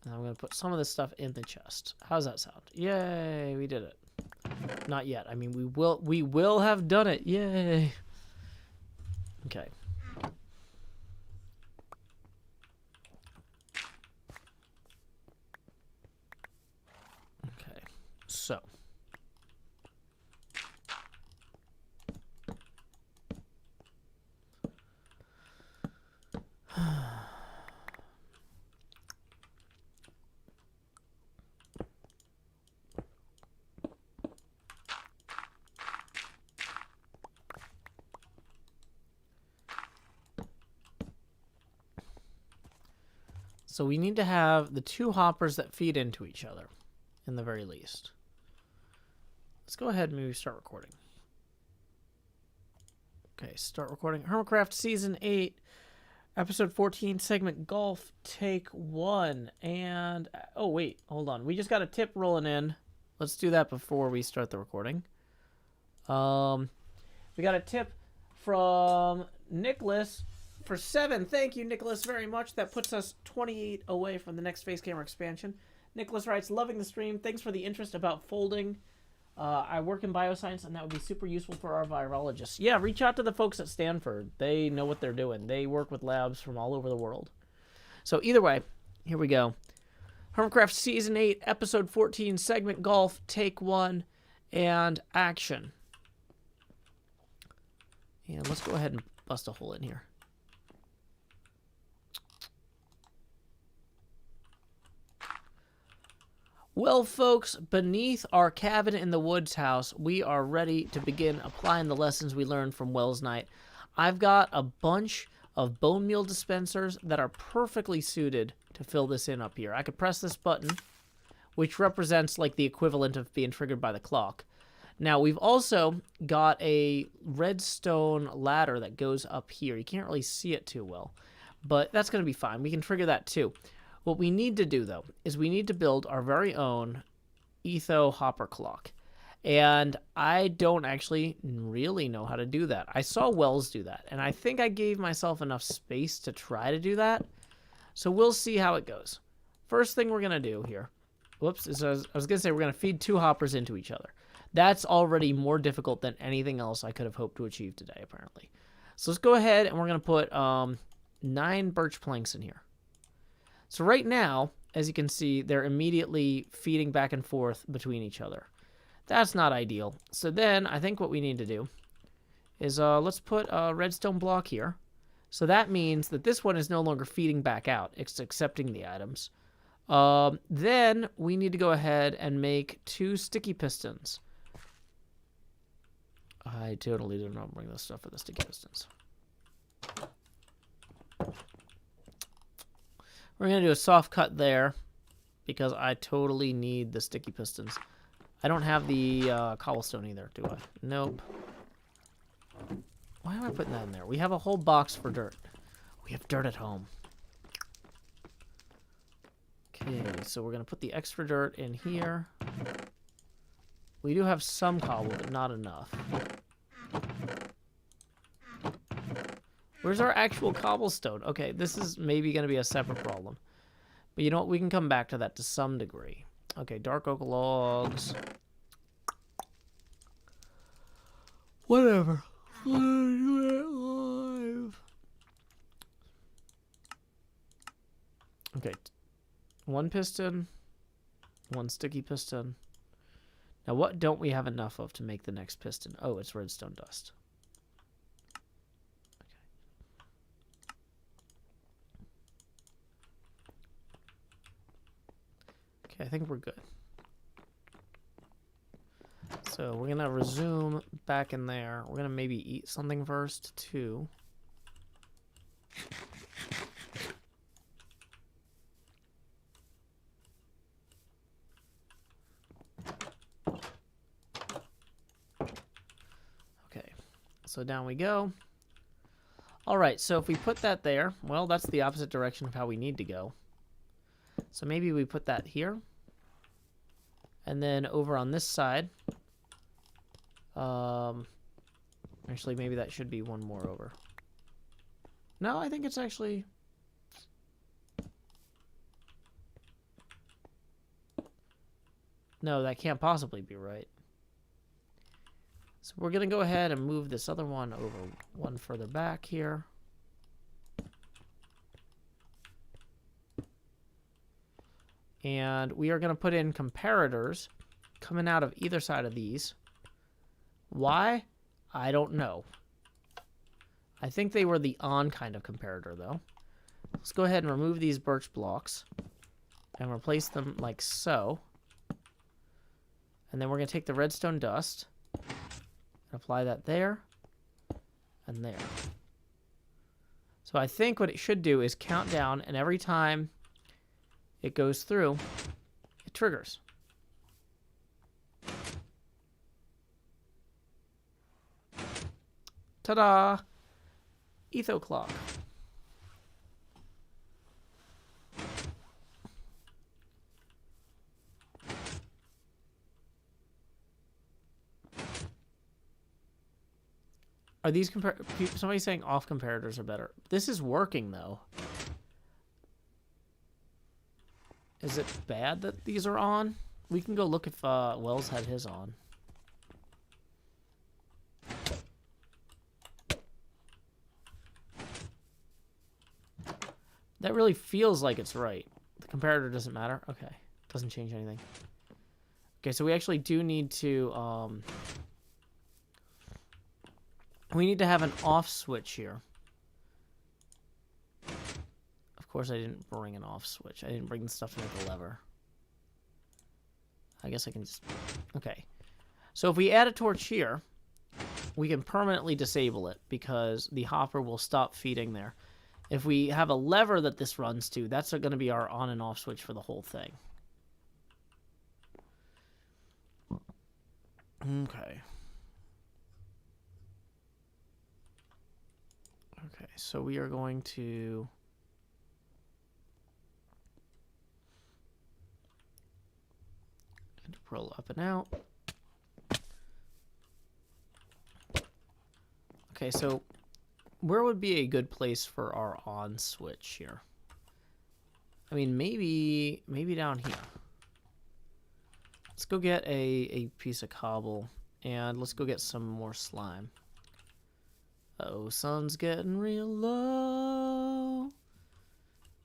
And I'm going to put some of this stuff in the chest. How's that sound? Yay, we did it. Not yet. I mean, we will have done it. Yay. Okay. Okay. So. So we need to have the two hoppers that feed into each other, in the very least. Let's go ahead and maybe start recording. Okay, start recording. Hermitcraft Season 8, Episode 14, Segment Golf, Take 1. And, oh wait, hold on. We just got a tip rolling in. Let's do that before we start the recording. We got a tip from Nicholas for 7. Thank you, Nicholas, very much. That puts us 28 away from the next face camera expansion. Nicholas writes, loving the stream. Thanks for the interest about folding. I work in bioscience, and that would be super useful for our virologists. Yeah, reach out to the folks at Stanford. They know what they're doing. They work with labs from all over the world. So either way, here we go. Hermitcraft Season 8, Episode 14, Segment Golf, Take 1, and Action. And let's go ahead and bust a hole in here. Well, folks, beneath our cabin in the woods house, we are ready to begin applying the lessons we learned from Wells Night. I've got a bunch of bone meal dispensers that are perfectly suited to fill this in up here. I could press this button, which represents like the equivalent of being triggered by the clock. Now, we've also got a redstone ladder that goes up here. You can't really see it too well, but that's going to be fine. We can trigger that too. What we need to do, though, is we need to build our very own Etho hopper clock. And I don't actually really know how to do that. I saw Wells do that, and I think I gave myself enough space to try to do that. So we'll see how it goes. First thing we're going to do here, whoops, is I was going to say we're going to feed two hoppers into each other. That's already more difficult than anything else I could have hoped to achieve today, apparently. So let's go ahead, and we're going to put 9 birch planks in here. So right now, as you can see, they're immediately feeding back and forth between each other. That's not ideal. So then I think what we need to do is let's put a redstone block here. So that means that this one is no longer feeding back out. It's accepting the items. Then we need to go ahead and make 2 sticky pistons. I totally did not bring this stuff for the sticky pistons. We're going to do a soft cut there because I totally need the sticky pistons. I don't have the cobblestone either, do I? Nope. Why am I putting that in there? We have a whole box for dirt. We have dirt at home. Okay, so we're going to put the extra dirt in here. We do have some cobble, but not enough. Where's our actual cobblestone? Okay, this is maybe going to be a separate problem. But you know what? We can come back to that to some degree. Okay, dark oak logs. Whatever. Okay. 1 piston. 1 sticky piston. Now, what don't we have enough of to make the next piston? Oh, it's redstone dust. Okay, I think we're good. So we're going to resume back in there. We're going to maybe eat something first, too. Okay, so down we go. All right, so if we put that there, well, that's the opposite direction of how we need to go. So maybe we put that here. And then over on this side, actually maybe that should be one more over. No, I think it's actually... No, that can't possibly be right. So we're going to go ahead and move this other one over one further back here. And we are going to put in comparators coming out of either side of these. Why? I don't know. I think they were the on kind of comparator, though. Let's go ahead and remove these birch blocks and replace them like so. And then we're going to take the redstone dust and apply that there and there. So I think what it should do is count down, and every time it goes through, it triggers. Ta-da! Etho clock. Are these somebody's saying off comparators are better? This is working though. Is it bad that these are on? We can go look if Wells had his on. That really feels like it's right. The Comparator doesn't matter. Okay. Doesn't change anything. Okay, so we actually do need to, we need to have an off switch here. Of course, I didn't bring an off switch. I didn't bring the stuff to make a lever. I guess I can just... Okay. So if we add a torch here, we can permanently disable it because the hopper will stop feeding there. If we have a lever that this runs to, that's going to be our on and off switch for the whole thing. Okay. Okay, so we are going to... roll up and out. Okay, so where would be a good place for our on switch here? I mean, maybe down here. Let's go get a piece of cobble, and let's go get some more slime. Uh-oh, sun's getting real low.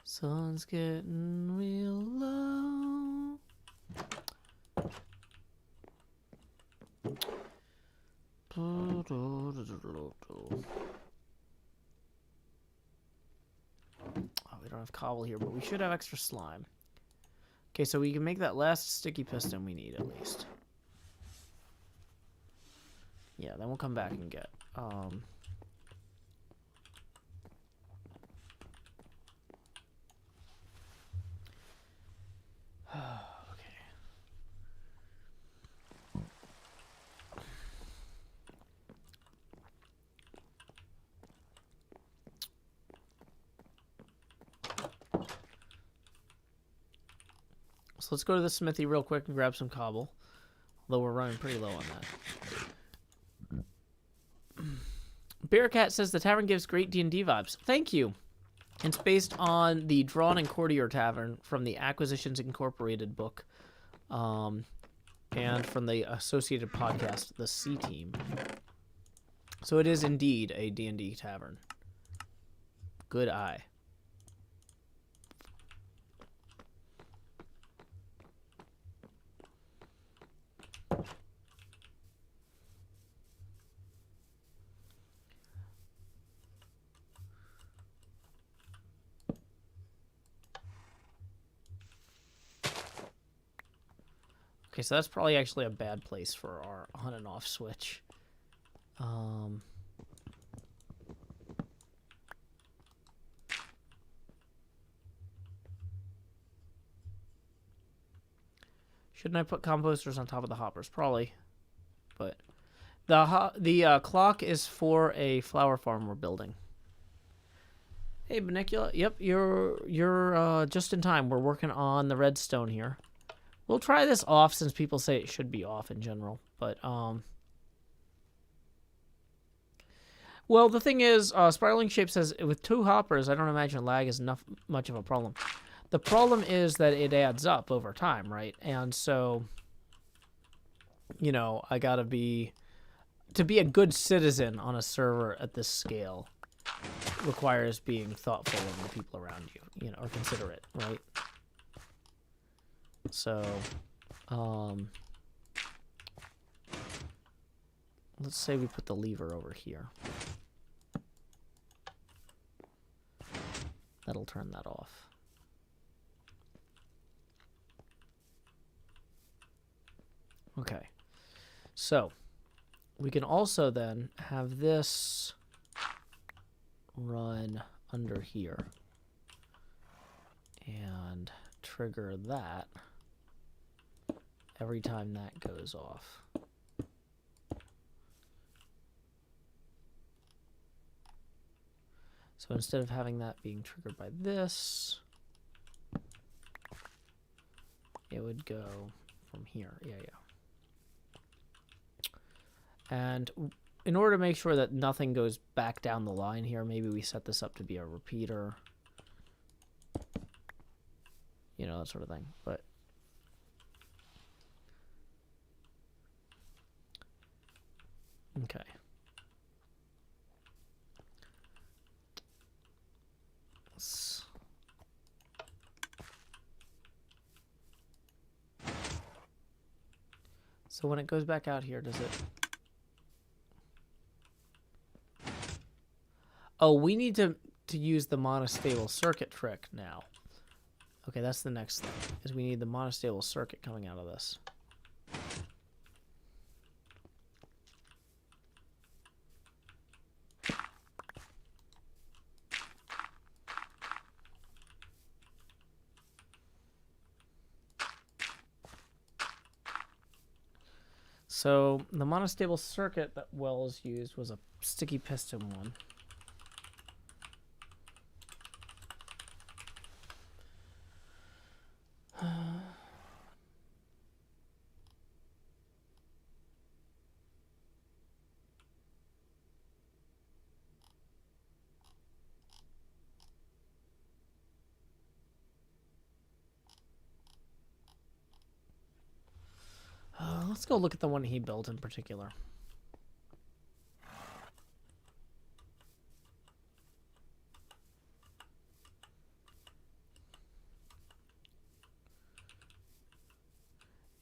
Sun's getting real low. Oh, we don't have cobble here, but we should have extra slime. Okay, so we can make that last sticky piston we need, at least. Yeah, then we'll come back and get... So let's go to the smithy real quick and grab some cobble. Although we're running pretty low on that. Bearcat says the tavern gives great D&D vibes. Thank you. It's based on the Drawn and Courtier Tavern from the Acquisitions Incorporated book. And from the associated podcast, The C Team. So it is indeed a D&D tavern. Good eye. Okay, so that's probably actually a bad place for our on and off switch. Shouldn't I put composters on top of the hoppers? Probably. But the clock is for a flower farm we're building. Hey, Benicula. Yep, you're just in time. We're working on the redstone here. We'll try this off since people say it should be off in general. But, well, the thing is, Spiraling Shape says with 2 hoppers, I don't imagine lag is much of a problem. The problem is that it adds up over time, right? And so, you know, I gotta be... To be a good citizen on a server at this scale requires being thoughtful of the people around you, you know, or considerate, right? So, let's say we put the lever over here. That'll turn that off. Okay. So, we can also then have this run under here and trigger that every time that goes off. So instead of having that being triggered by this, it would go from here. Yeah. And in order to make sure that nothing goes back down the line here, maybe we set this up to be a repeater. You know, that sort of thing. But okay. So when it goes back out here, does it... Oh, we need to use the monostable circuit trick now. Okay, that's the next thing, is we need the monostable circuit coming out of this. So the monostable circuit that Wells used was a sticky piston one. Let's go look at the one he built in particular.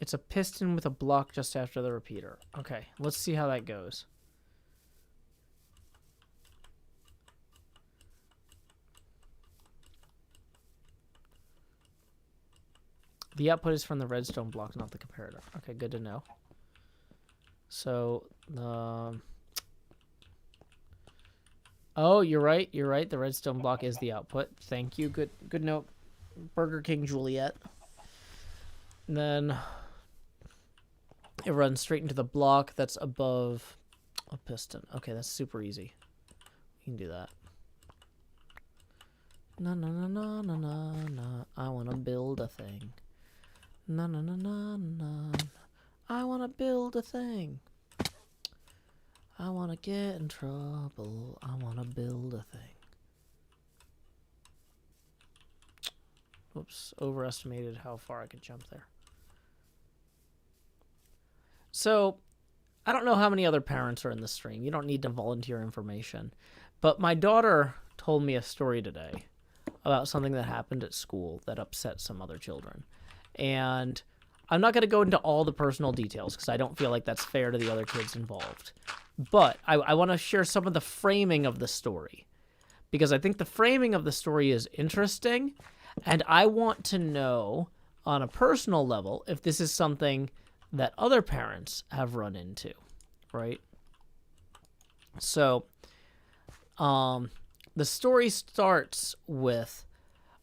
It's a piston with a block just after the repeater. Okay, let's see how that goes. The output is from the redstone block, not the comparator. Okay, good to know. So, oh, you're right. You're right. The redstone block is the output. Thank you. Good note. Burger King Juliet. And then it runs straight into the block that's above a piston. Okay, that's super easy. We can do that. Na na na na na na na. I wanna build a thing. Na na na na na. I wanna build a thing. I wanna get in trouble. I wanna build a thing. Oops, overestimated how far I could jump there. So, I don't know how many other parents are in the stream. You don't need to volunteer information. But my daughter told me a story today about something that happened at school that upset some other children. And I'm not going to go into all the personal details because I don't feel like that's fair to the other kids involved. But I want to share some of the framing of the story because I think the framing of the story is interesting. And I want to know on a personal level if this is something that other parents have run into, right? So, the story starts with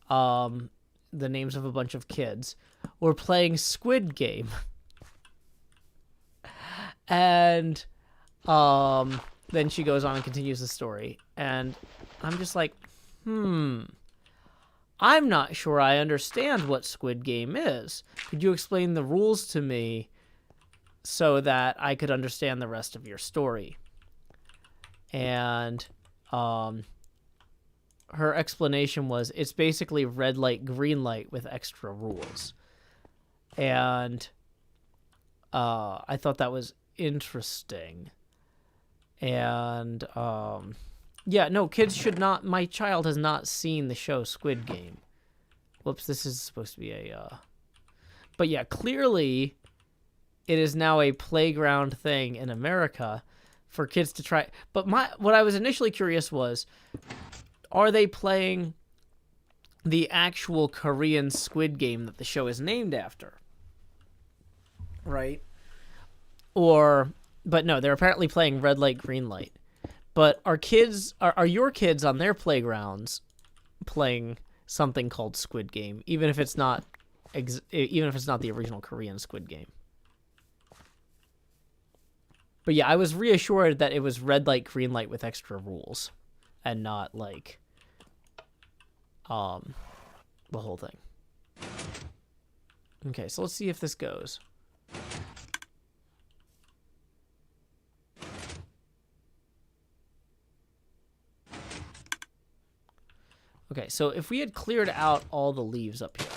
the names of a bunch of kids. We're playing Squid Game. And then she goes on and continues the story. And I'm just like, I'm not sure I understand what Squid Game is. Could you explain the rules to me so that I could understand the rest of your story? And her explanation was it's basically red light, green light with extra rules. And I thought that was interesting. And yeah, no, kids should not. My child has not seen the show Squid Game. Whoops, this is supposed to be a. But yeah, clearly, it is now a playground thing in America for kids to try. But what I was initially curious was, are they playing the actual Korean Squid Game that the show is named after? Right? But no, they're apparently playing red light, green light. But are your kids on their playgrounds playing something called Squid Game, even if it's not the original Korean Squid Game? But yeah, I was reassured that it was red light, green light with extra rules, and not like the whole thing. Okay, so let's see if this goes. Okay, so if we had cleared out all the leaves up here,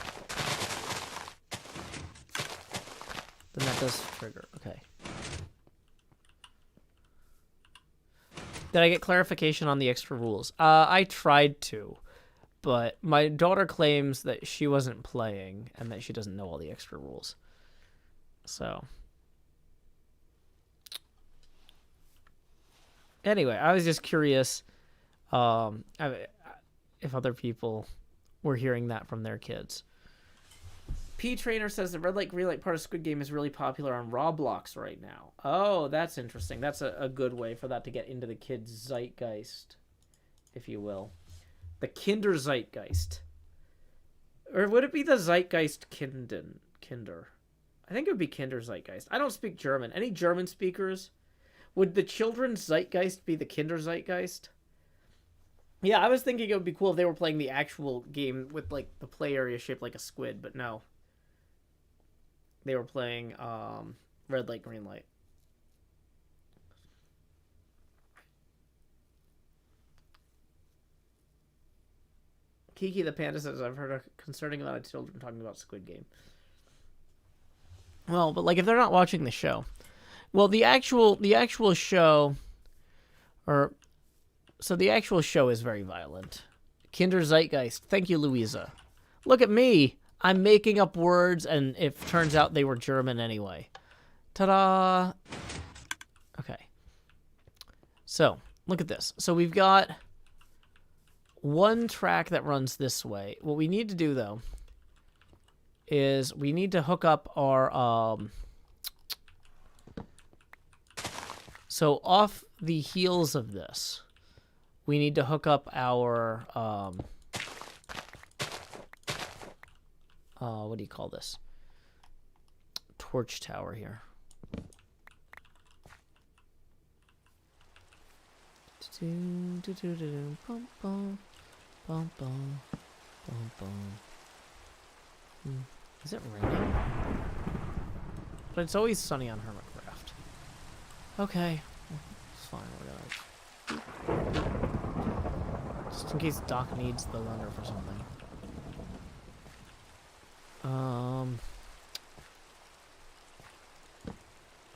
then that does trigger. Okay. Did I get clarification on the extra rules? I tried to, but my daughter claims that she wasn't playing and that she doesn't know all the extra rules. So, Anyway, I was just curious if other people were hearing that from their kids. P Trainer says the red light, green light part of Squid Game is really popular on Roblox right now. Oh, that's interesting. That's a good way for that to get into the kids' zeitgeist, if you will. The Kinder Zeitgeist. Or would it be the Zeitgeist Kinder? I think it would be Kinder Zeitgeist. I don't speak German. Any German speakers? Would the children's Zeitgeist be the Kinder Zeitgeist? Yeah, I was thinking it would be cool if they were playing the actual game with, like, the play area shaped like a squid, but no. They were playing red light, green light. Kiki the Panda says, I've heard a concerning amount of children talking about Squid Game. Well, but, like, if they're not watching the show. Well, the actual show... So the actual show is very violent. Kinder Zeitgeist. Thank you, Louisa. Look at me. I'm making up words, and it turns out they were German anyway. Ta-da! Okay. So, look at this. So we've got one track that runs this way. What we need to do, though, is we need to hook up our... So off the heels of this, we need to hook up our... what do you call this? Torch tower here. Is it raining? But it's always sunny on Hermitcraft. Okay. It's fine, we're gonna... Just in case Doc needs the runner for something.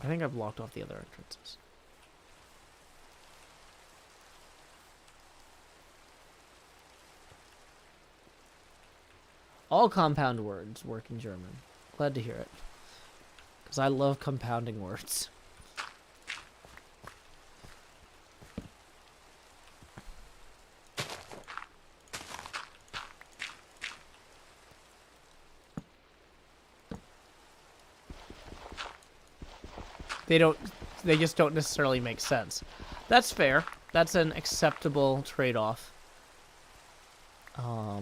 I think I've blocked off the other entrances. All compound words work in German. Glad to hear it. Because I love compounding words. They just don't necessarily make sense. That's fair. That's an acceptable trade-off. I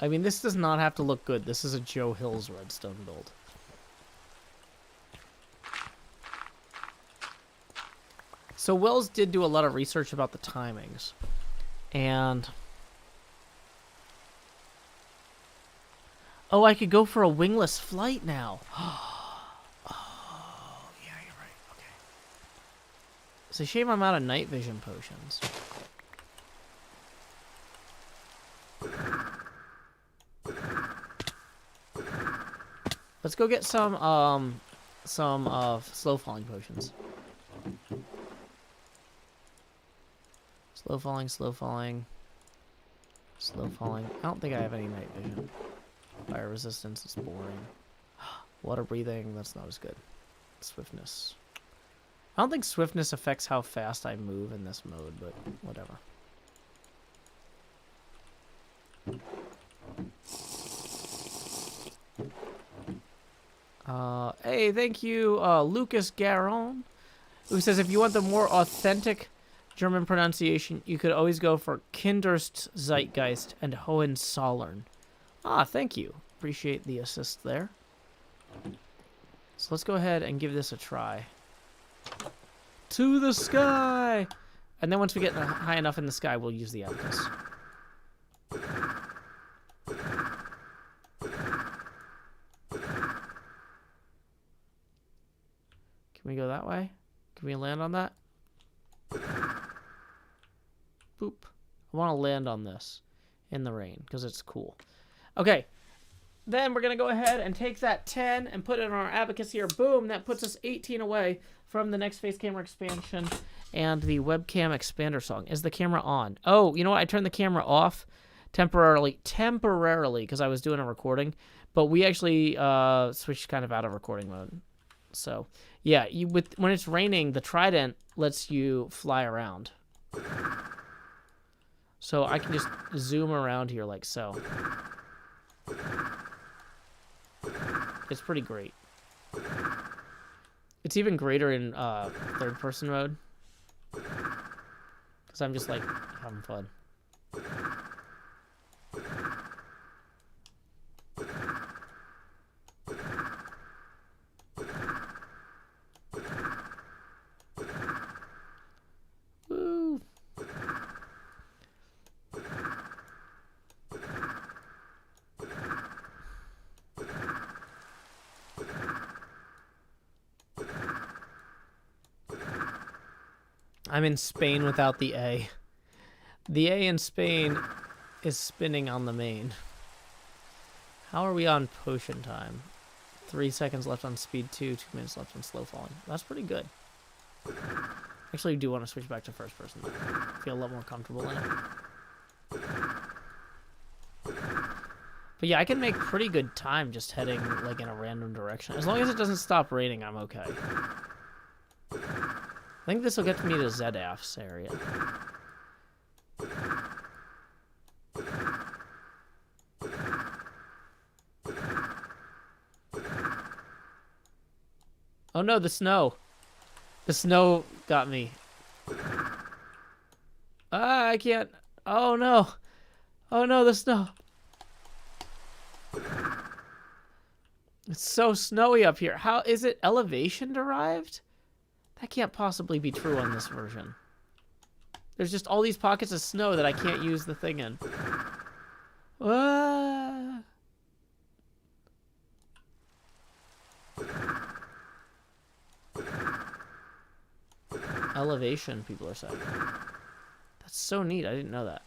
mean, this does not have to look good. This is a Joe Hill's Redstone build. So Wells did do a lot of research about the timings. And... Oh, I could go for a wingless flight now. Oh, yeah, you're right. Okay. It's a shame I'm out of night vision potions. Let's go get some slow falling potions. Slow falling, slow falling. Slow falling. I don't think I have any night vision. Fire resistance is boring. Water breathing, that's not as good. Swiftness. I don't think swiftness affects how fast I move in this mode, but whatever. Hey, thank you, Lucas Garon, who says if you want the more authentic German pronunciation, you could always go for Kinderst Zeitgeist and Hohenzollern. Ah, thank you. Appreciate the assist there. So let's go ahead and give this a try. To the sky! And then once we get high enough in the sky, we'll use the abacus. Can we go that way? Can we land on that? Boop. I want to land on this in the rain because it's cool. Okay. Then we're going to go ahead and take that 10 and put it on our abacus here. Boom. That puts us 18 away from the next face camera expansion and the webcam expander song. Is the camera on? Oh, you know what? I turned the camera off temporarily because I was doing a recording. But we actually switched kind of out of recording mode. So, yeah, when it's raining, the trident lets you fly around. So I can just zoom around here like so. It's pretty great. It's even greater in third-person mode. Because I'm just, like, having fun. Woo! I'm in Spain without the A. The A in Spain is spinning on the main. How are we on potion time? 3 seconds left on speed 2, 2 minutes left on slow falling. That's pretty good. Actually, I do want to switch back to first person though. I feel a lot more comfortable in it. But yeah, I can make pretty good time just heading like in a random direction. As long as it doesn't stop raining, I'm okay. I think this will get me to ZF's area. Oh no, the snow. The snow got me. Ah, I can't. Oh no. Oh no, the snow. It's so snowy up here. How is it elevation derived? That can't possibly be true on this version. There's just all these pockets of snow that I can't use the thing in. Ah. Elevation, people are saying. That's so neat. I didn't know that.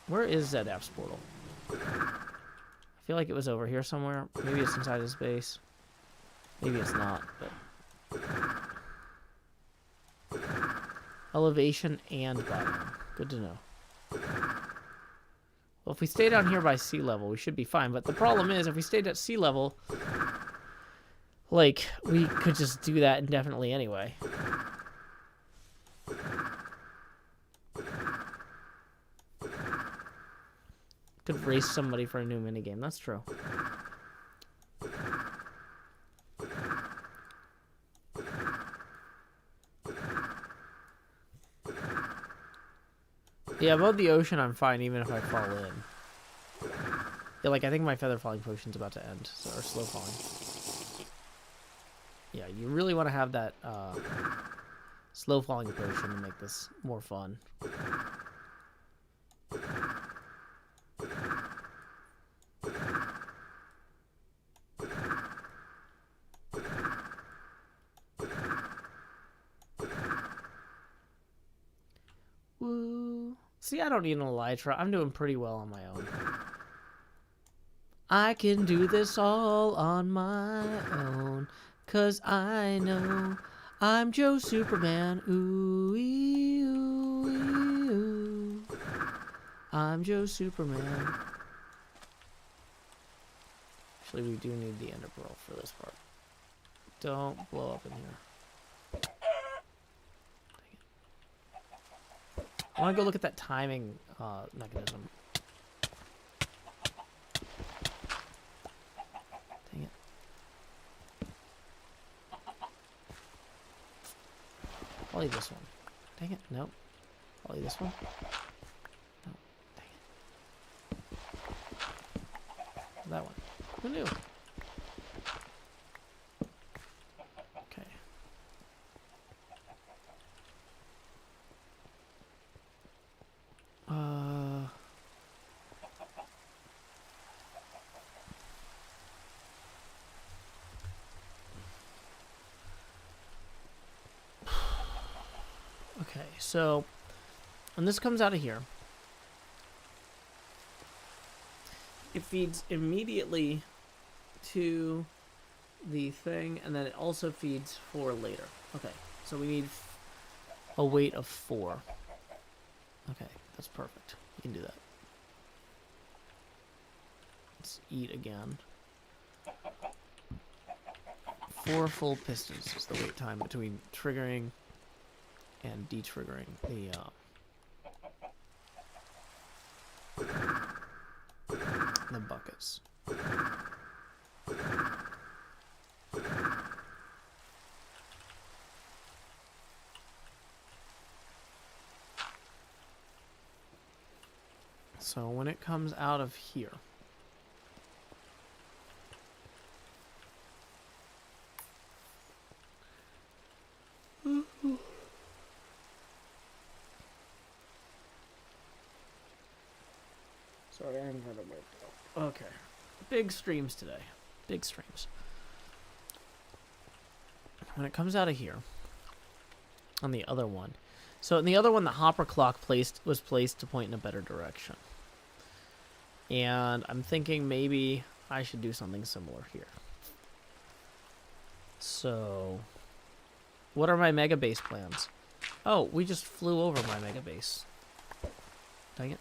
Where is ZF's portal? I feel like it was over here somewhere. Maybe it's inside his base. Maybe it's not, but... Elevation and biome. Good to know. Well, if we stay down here by sea level, we should be fine. But the problem is, if we stayed at sea level, like, we could just do that indefinitely anyway. Could race somebody for a new minigame. That's true. Yeah, above the ocean, I'm fine, even if I fall in. Yeah, like, I think my feather falling potion's about to end, so, or slow falling. Yeah, you really want to have that, slow falling potion to make this more fun. Woo. See, I don't need an elytra. I'm doing pretty well on my own. I can do this all on my own, 'cause I know I'm Joe Superman. Ooh-ee, ooh-ee, ooh. I'm Joe Superman. Actually, we do need the ender pearl for this part. Don't blow up in here. I want to go look at that timing mechanism. Dang it. Probably this one. Dang it. Nope. Probably this one. No. Dang it. That one. Who knew? Okay. Okay, so when this comes out of here, it feeds immediately to the thing, and then it also feeds for later. Okay, so we need a weight of 4. Okay, that's perfect. We can do that. Let's eat again. 4 full pistons is the wait time between triggering and detriggering the buckets. So when it comes out of here, sorry, I'm kind of wiped out. Okay, big streams today, big streams. When it comes out of here, on the other one, so in the other one, the hopper clock was placed to point in a better direction. And I'm thinking maybe I should do something similar here. So, what are my mega base plans? Oh, we just flew over my mega base. Dang it.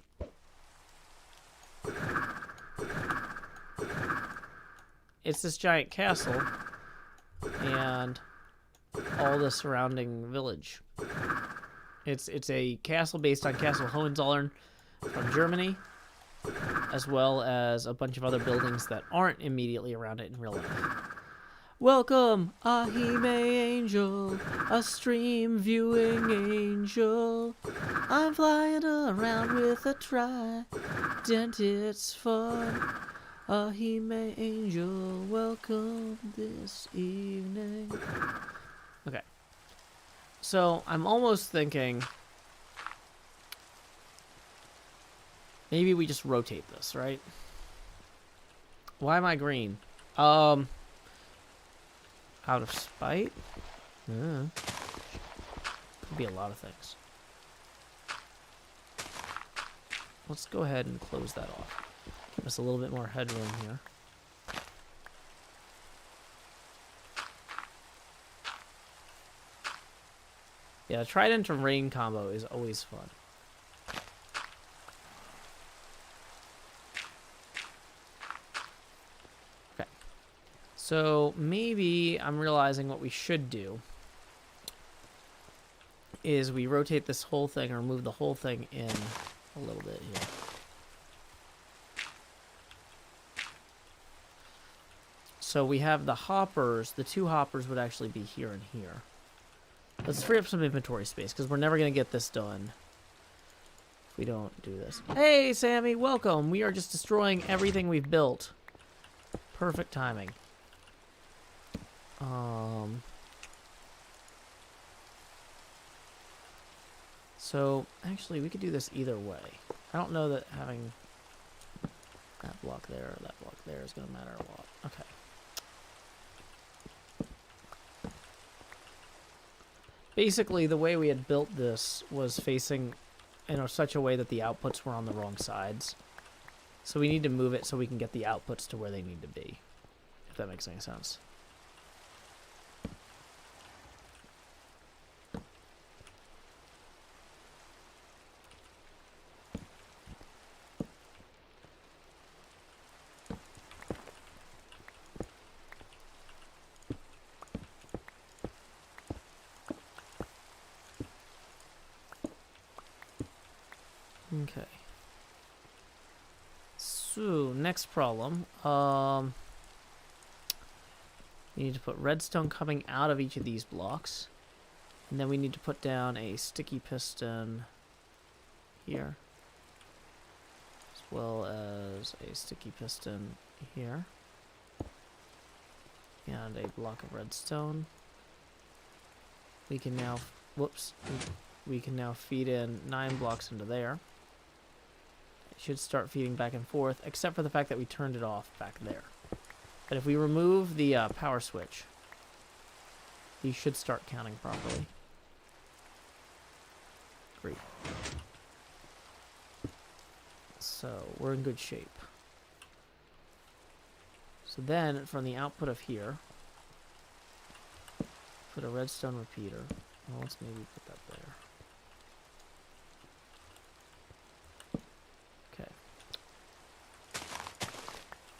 It's this giant castle and all the surrounding village. It's a castle based on Castle Hohenzollern from Germany, as well as a bunch of other buildings that aren't immediately around it in real life. Welcome, Ahime Angel, a stream viewing angel. I'm flying around with a trident, it's fun. Ahime Angel, welcome this evening. Okay. So, I'm almost thinking maybe we just rotate this, right? Why am I green? Out of spite? Could be a lot of things. Let's go ahead and close that off. Give us a little bit more headroom here. Yeah, trident to rain combo is always fun. Okay. So maybe I'm realizing what we should do is we rotate this whole thing or move the whole thing in a little bit here. So we have the hoppers. The 2 hoppers would actually be here and here. Let's free up some inventory space, because we're never going to get this done if we don't do this. Hey, Sammy, welcome. We are just destroying everything we've built. Perfect timing. So, actually, we could do this either way. I don't know that having that block there or that block there is going to matter a lot. Okay. Basically, the way we had built this was facing in such a way that the outputs were on the wrong sides. So we need to move it so we can get the outputs to where they need to be, if that makes any sense. Okay. So, next problem. We need to put redstone coming out of each of these blocks. And then we need to put down a sticky piston here. As well as a sticky piston here. And a block of redstone. We can now... Whoops. We can now feed in 9 blocks into there. It should start feeding back and forth, except for the fact that we turned it off back there. But if we remove the power switch, these should start counting properly. Great. So, we're in good shape. So then, from the output of here, put a redstone repeater. Well, let's maybe put that there.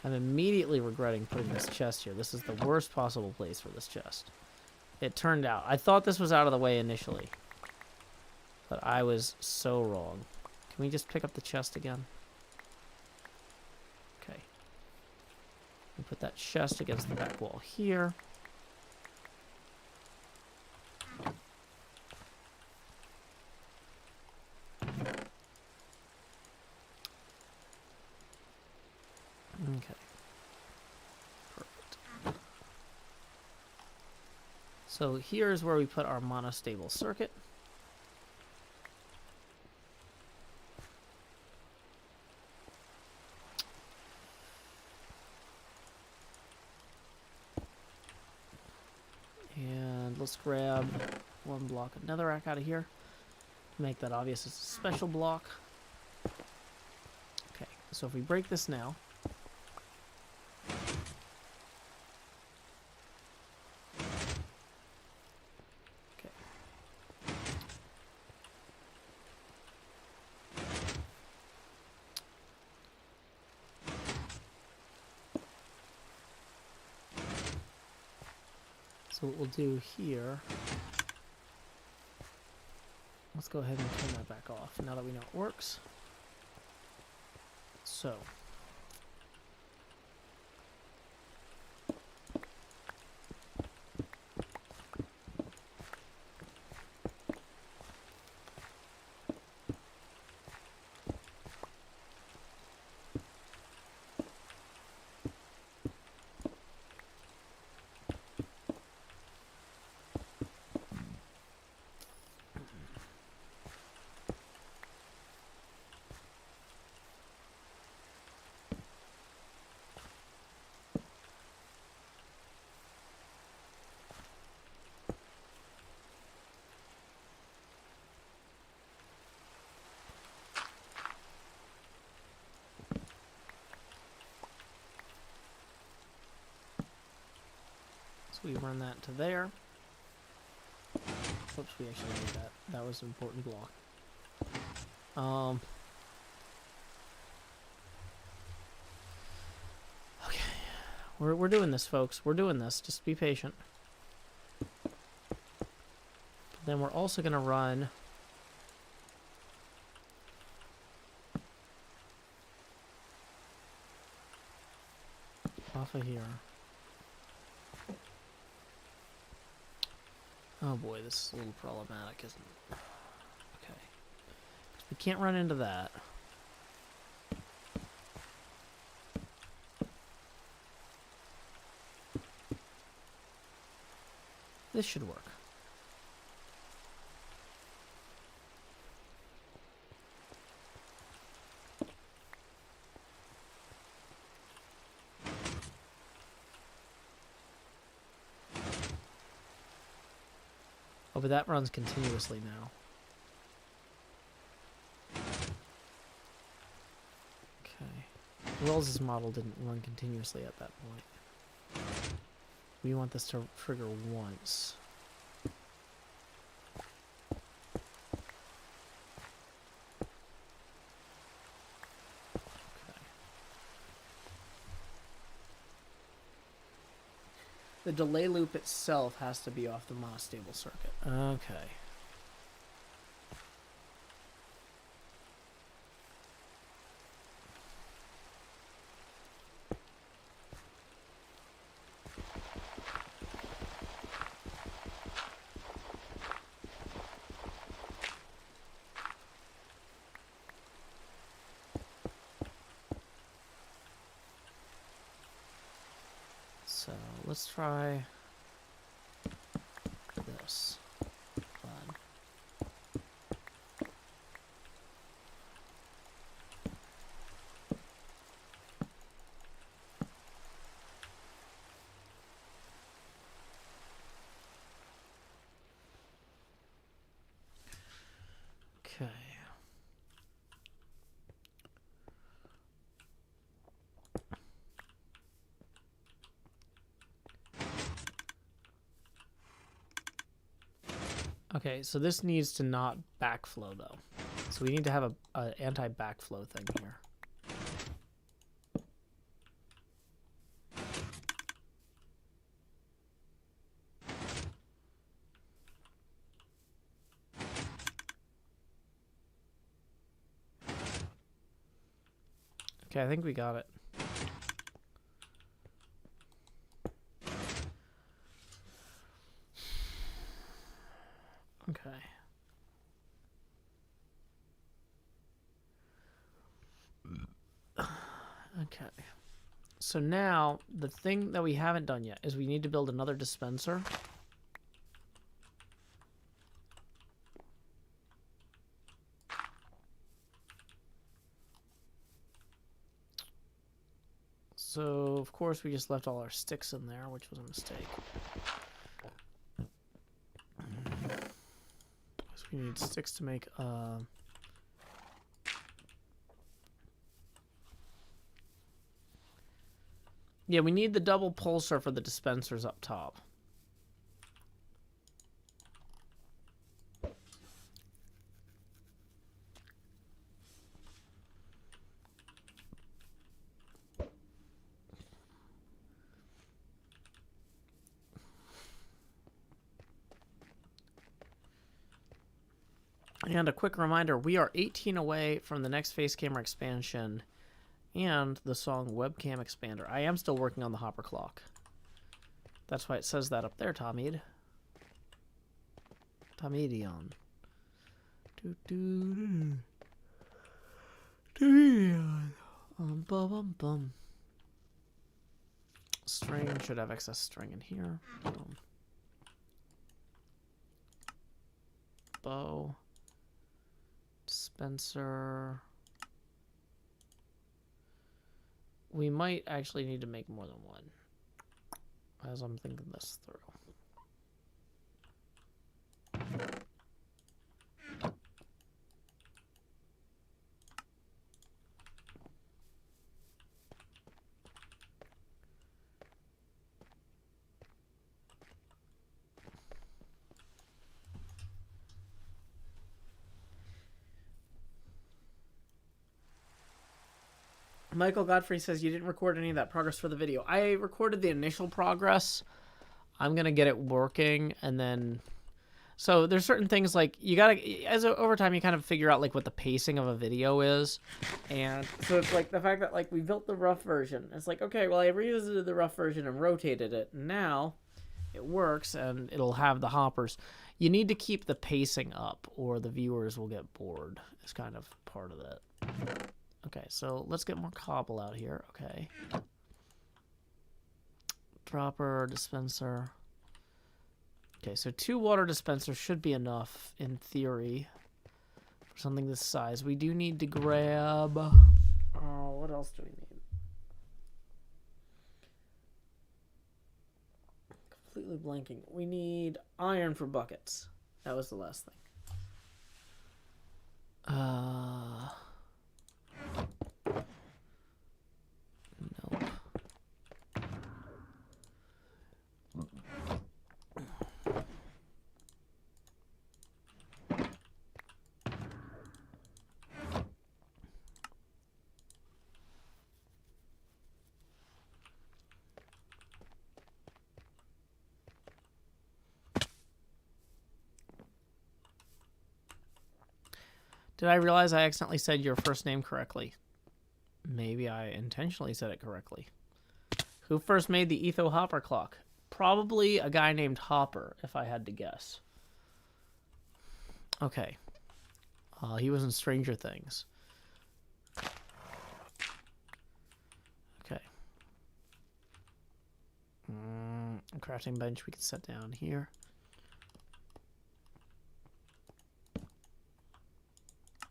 I'm immediately regretting putting this chest here. This is the worst possible place for this chest. It turned out. I thought this was out of the way initially. But I was so wrong. Can we just pick up the chest again? Okay. We put that chest against the back wall here. Okay. Perfect. So here's where we put our monostable circuit. And let's grab one block of netherrack out of here. Make that obvious it's a special block. Okay, so if we break this now. Okay. So what we'll do here, let's go ahead and turn that back off now that we know it works. So, we run that to there. Oops, we actually need that. That was an important block. Okay. We're doing this, folks. We're doing this. Just be patient. But then we're also going to run off of here. Oh boy, this is a little problematic, isn't it? Okay. We can't run into that. This should work. Oh, but that runs continuously now. Okay. Wells' model didn't run continuously at that point. We want this to trigger once. The delay loop itself has to be off the monostable circuit. Okay. So let's try this. Fun. Okay. Okay, so this needs to not backflow though. So we need to have a anti-backflow thing here. Okay, I think we got it. Okay. Okay. So now, the thing that we haven't done yet is we need to build another dispenser. So, of course, we just left all our sticks in there, which was a mistake. So we need sticks to make, yeah, we need the double pulsar for the dispensers up top. And a quick reminder, we are 18 away from the next face camera expansion and the song webcam expander. I am still working on the hopper clock. That's why it says that up there, Tomid. Tomidion. Bum. String should have excess string in here. Bow. Dispenser. We might actually need to make more than one, as I'm thinking this through. Michael Godfrey says you didn't record any of that progress for the video. I recorded the initial progress. I'm going to get it working, and then... So there's certain things like you got to... Over time, you kind of figure out like what the pacing of a video is. And so it's like the fact that like we built the rough version. It's like, okay, well, I revisited the rough version and rotated it. And now it works, and it'll have the hoppers. You need to keep the pacing up, or the viewers will get bored. It's kind of part of that. Okay, so let's get more cobble out here. Okay. Dropper, dispenser. Okay, so 2 water dispensers should be enough, in theory, for something this size. We do need to grab... Oh, what else do we need? Completely blanking. We need iron for buckets. That was the last thing. Nope. Did I realize I accidentally said your first name correctly? Maybe I intentionally said it correctly. Who first made the Etho hopper clock? Probably a guy named Hopper, if I had to guess. Okay. He was in Stranger Things. Okay. A crafting bench we can set down here.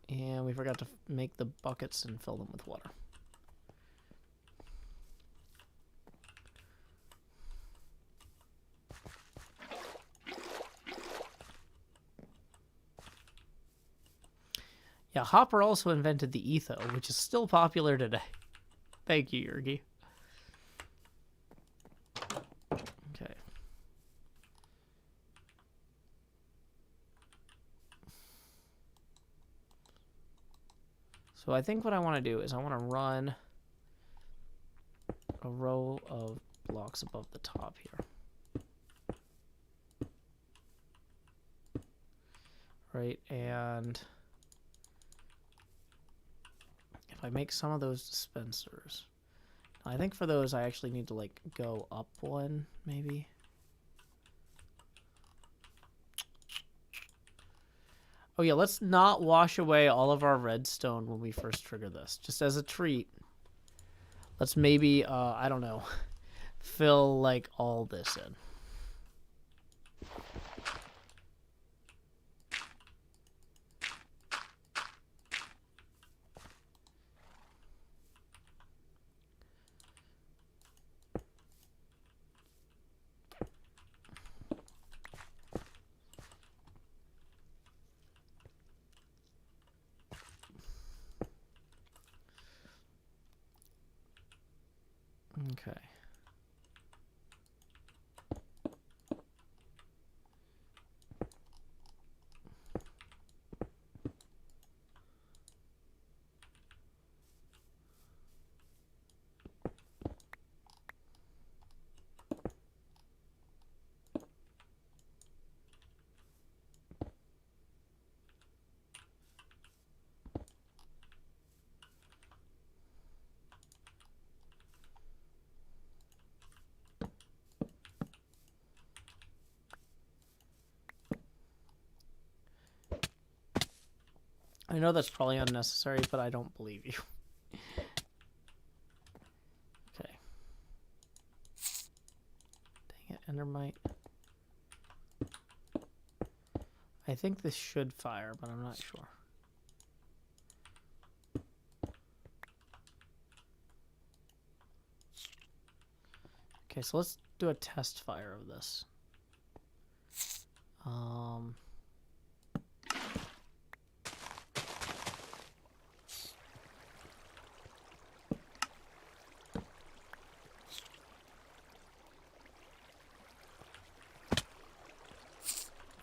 And we forgot to make the buckets and fill them with water. Yeah, Hopper also invented the Etho, which is still popular today. Thank you, Yurgi. Okay. So I think what I want to do is I want to run a row of blocks above the top here. Right, and if I make some of those dispensers. I think for those I actually need to like go up one, maybe. Oh yeah, let's not wash away all of our redstone when we first trigger this. Just as a treat. Let's maybe, I don't know, fill like all this in. Okay. I know that's probably unnecessary, but I don't believe you. Okay. Dang it, Endermite. I think this should fire, but I'm not sure. Okay, so let's do a test fire of this.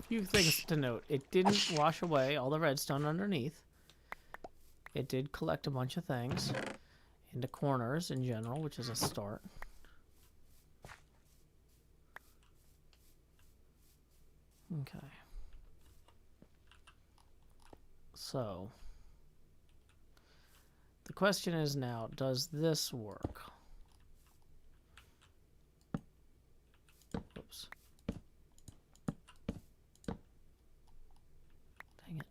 Few things to note. It didn't wash away all the redstone underneath. It did collect a bunch of things into corners in general, which is a start. Okay. So, the question is now, does this work? Oops. Dang it.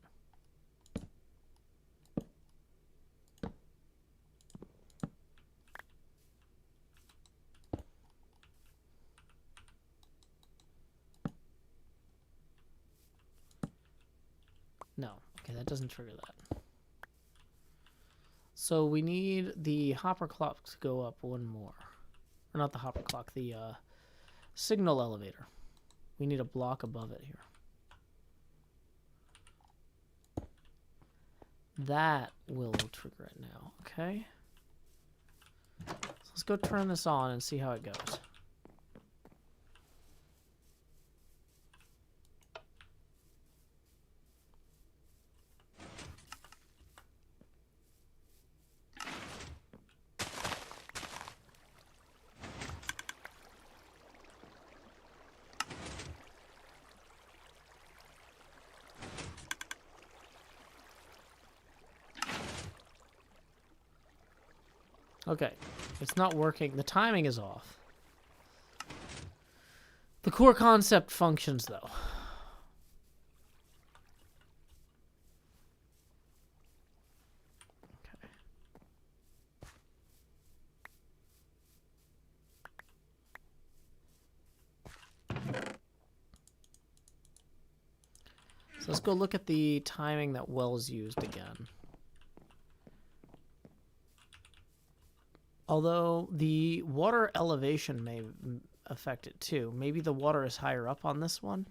No. Okay, that doesn't trigger that. So we need the hopper clock to go up one more. Or not the hopper clock, the signal elevator. We need a block above it here. That will trigger it now, okay? So let's go turn this on and see how it goes. Okay, it's not working. The timing is off. The core concept functions, though. Okay. So let's go look at the timing that Wells used again. Although the water elevation may affect it too. Maybe the water is higher up on this one.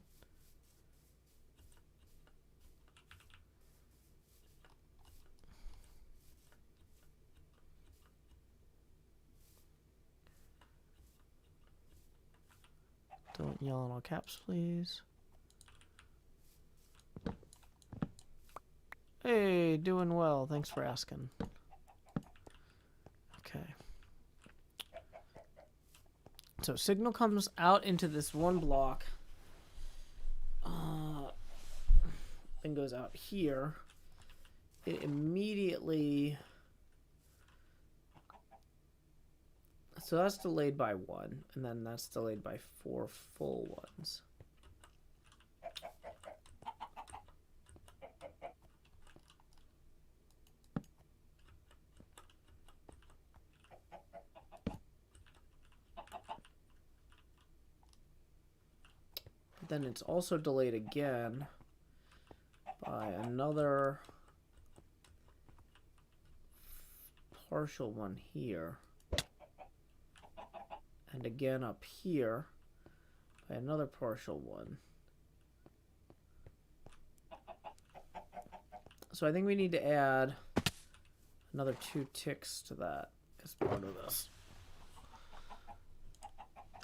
Don't yell in all caps, please. Hey, doing well. Thanks for asking. Okay. So signal comes out into this one block. Then goes out here. It immediately So that's delayed by 1, and then that's delayed by 4 full ones. But then it's also delayed again by another partial one here. And again up here by another partial one. So I think we need to add another 2 ticks to that as part of this.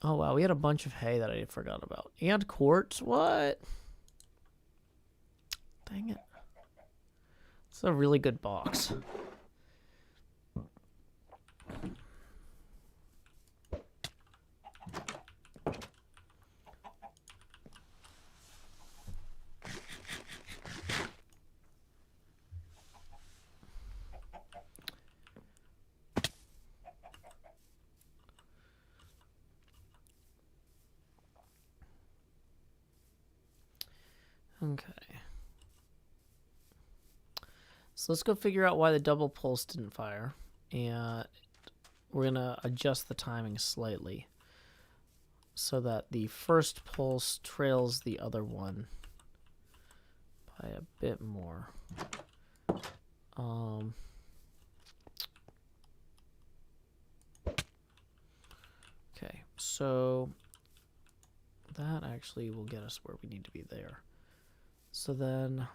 Oh wow, we had a bunch of hay that I forgot about. And quartz, what? Dang it. It's a really good box. Okay. So let's go figure out why the double pulse didn't fire. And we're going to adjust the timing slightly so that the first pulse trails the other one by a bit more. Okay, so that actually will get us where we need to be there. So then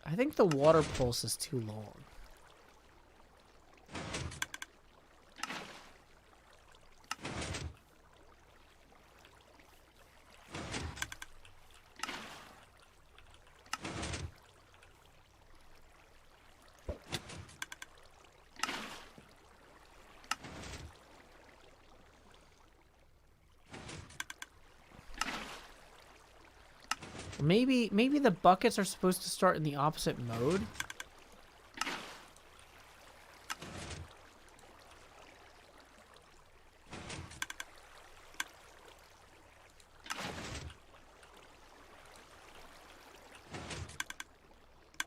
I think the water pulse is too long. Maybe the buckets are supposed to start in the opposite mode.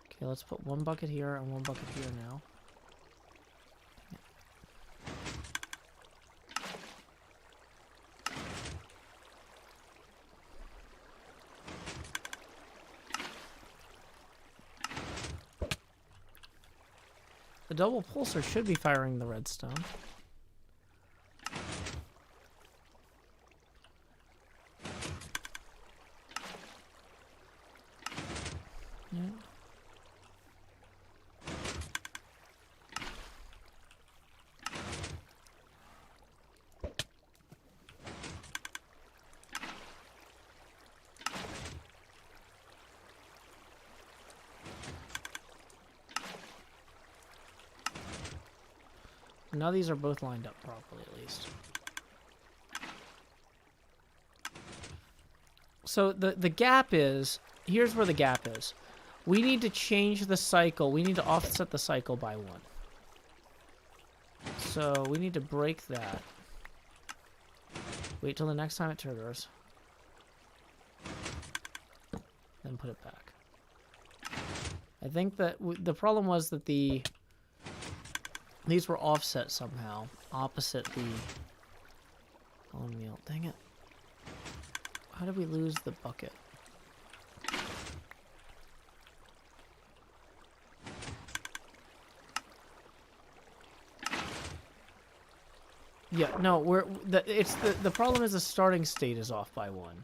Okay, let's put 1 bucket here and 1 bucket here now. The double pulsar should be firing the redstone. Yeah. Now these are both lined up properly, at least. So the gap is, here's where the gap is. We need to change the cycle. We need to offset the cycle by 1. So we need to break that. Wait till the next time it triggers. Then put it back. I think that the problem was that these were offset somehow, opposite the bone meal. Dang it. How did we lose the bucket? Yeah, no, the problem is the starting state is off by 1.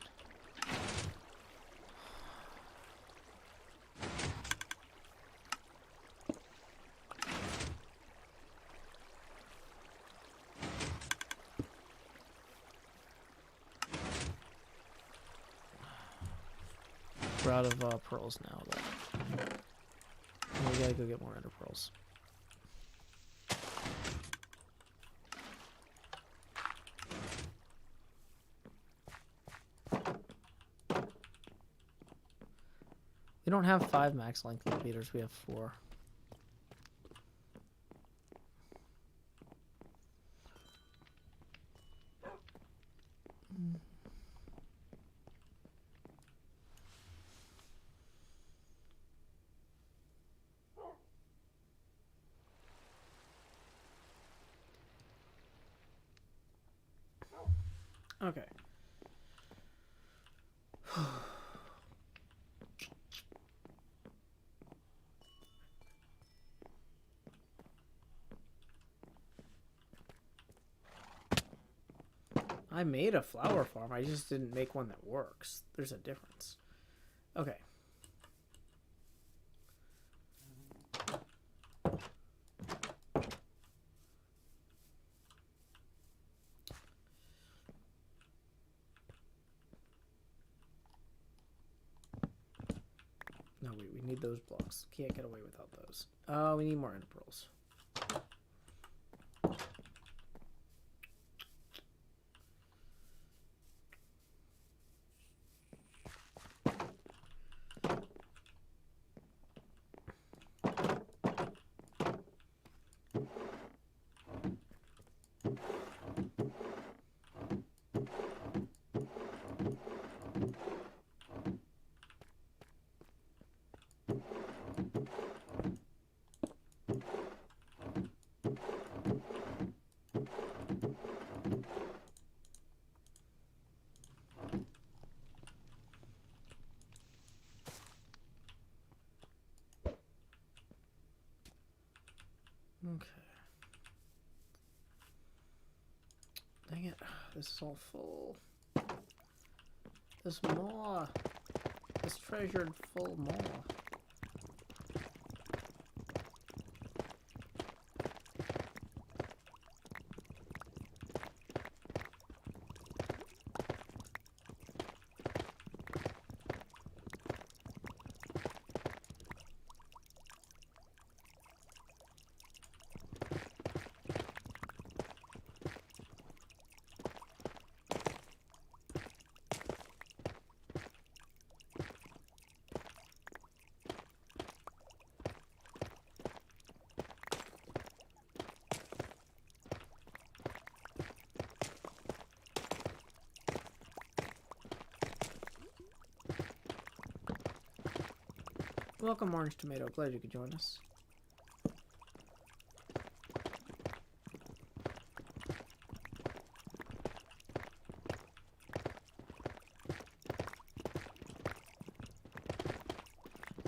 we're out of pearls now, though. We gotta go get more ender pearls. We don't have 5 max length repeaters, we have 4. Okay. I made a flower farm. I just didn't make one that works. There's a difference. Okay. No, wait, we need those blocks. Can't get away without those. Oh, we need more ender pearls. Okay. Dang it. This is all full. There's more. This treasured full more. Welcome, Orange Tomato. Glad you could join us.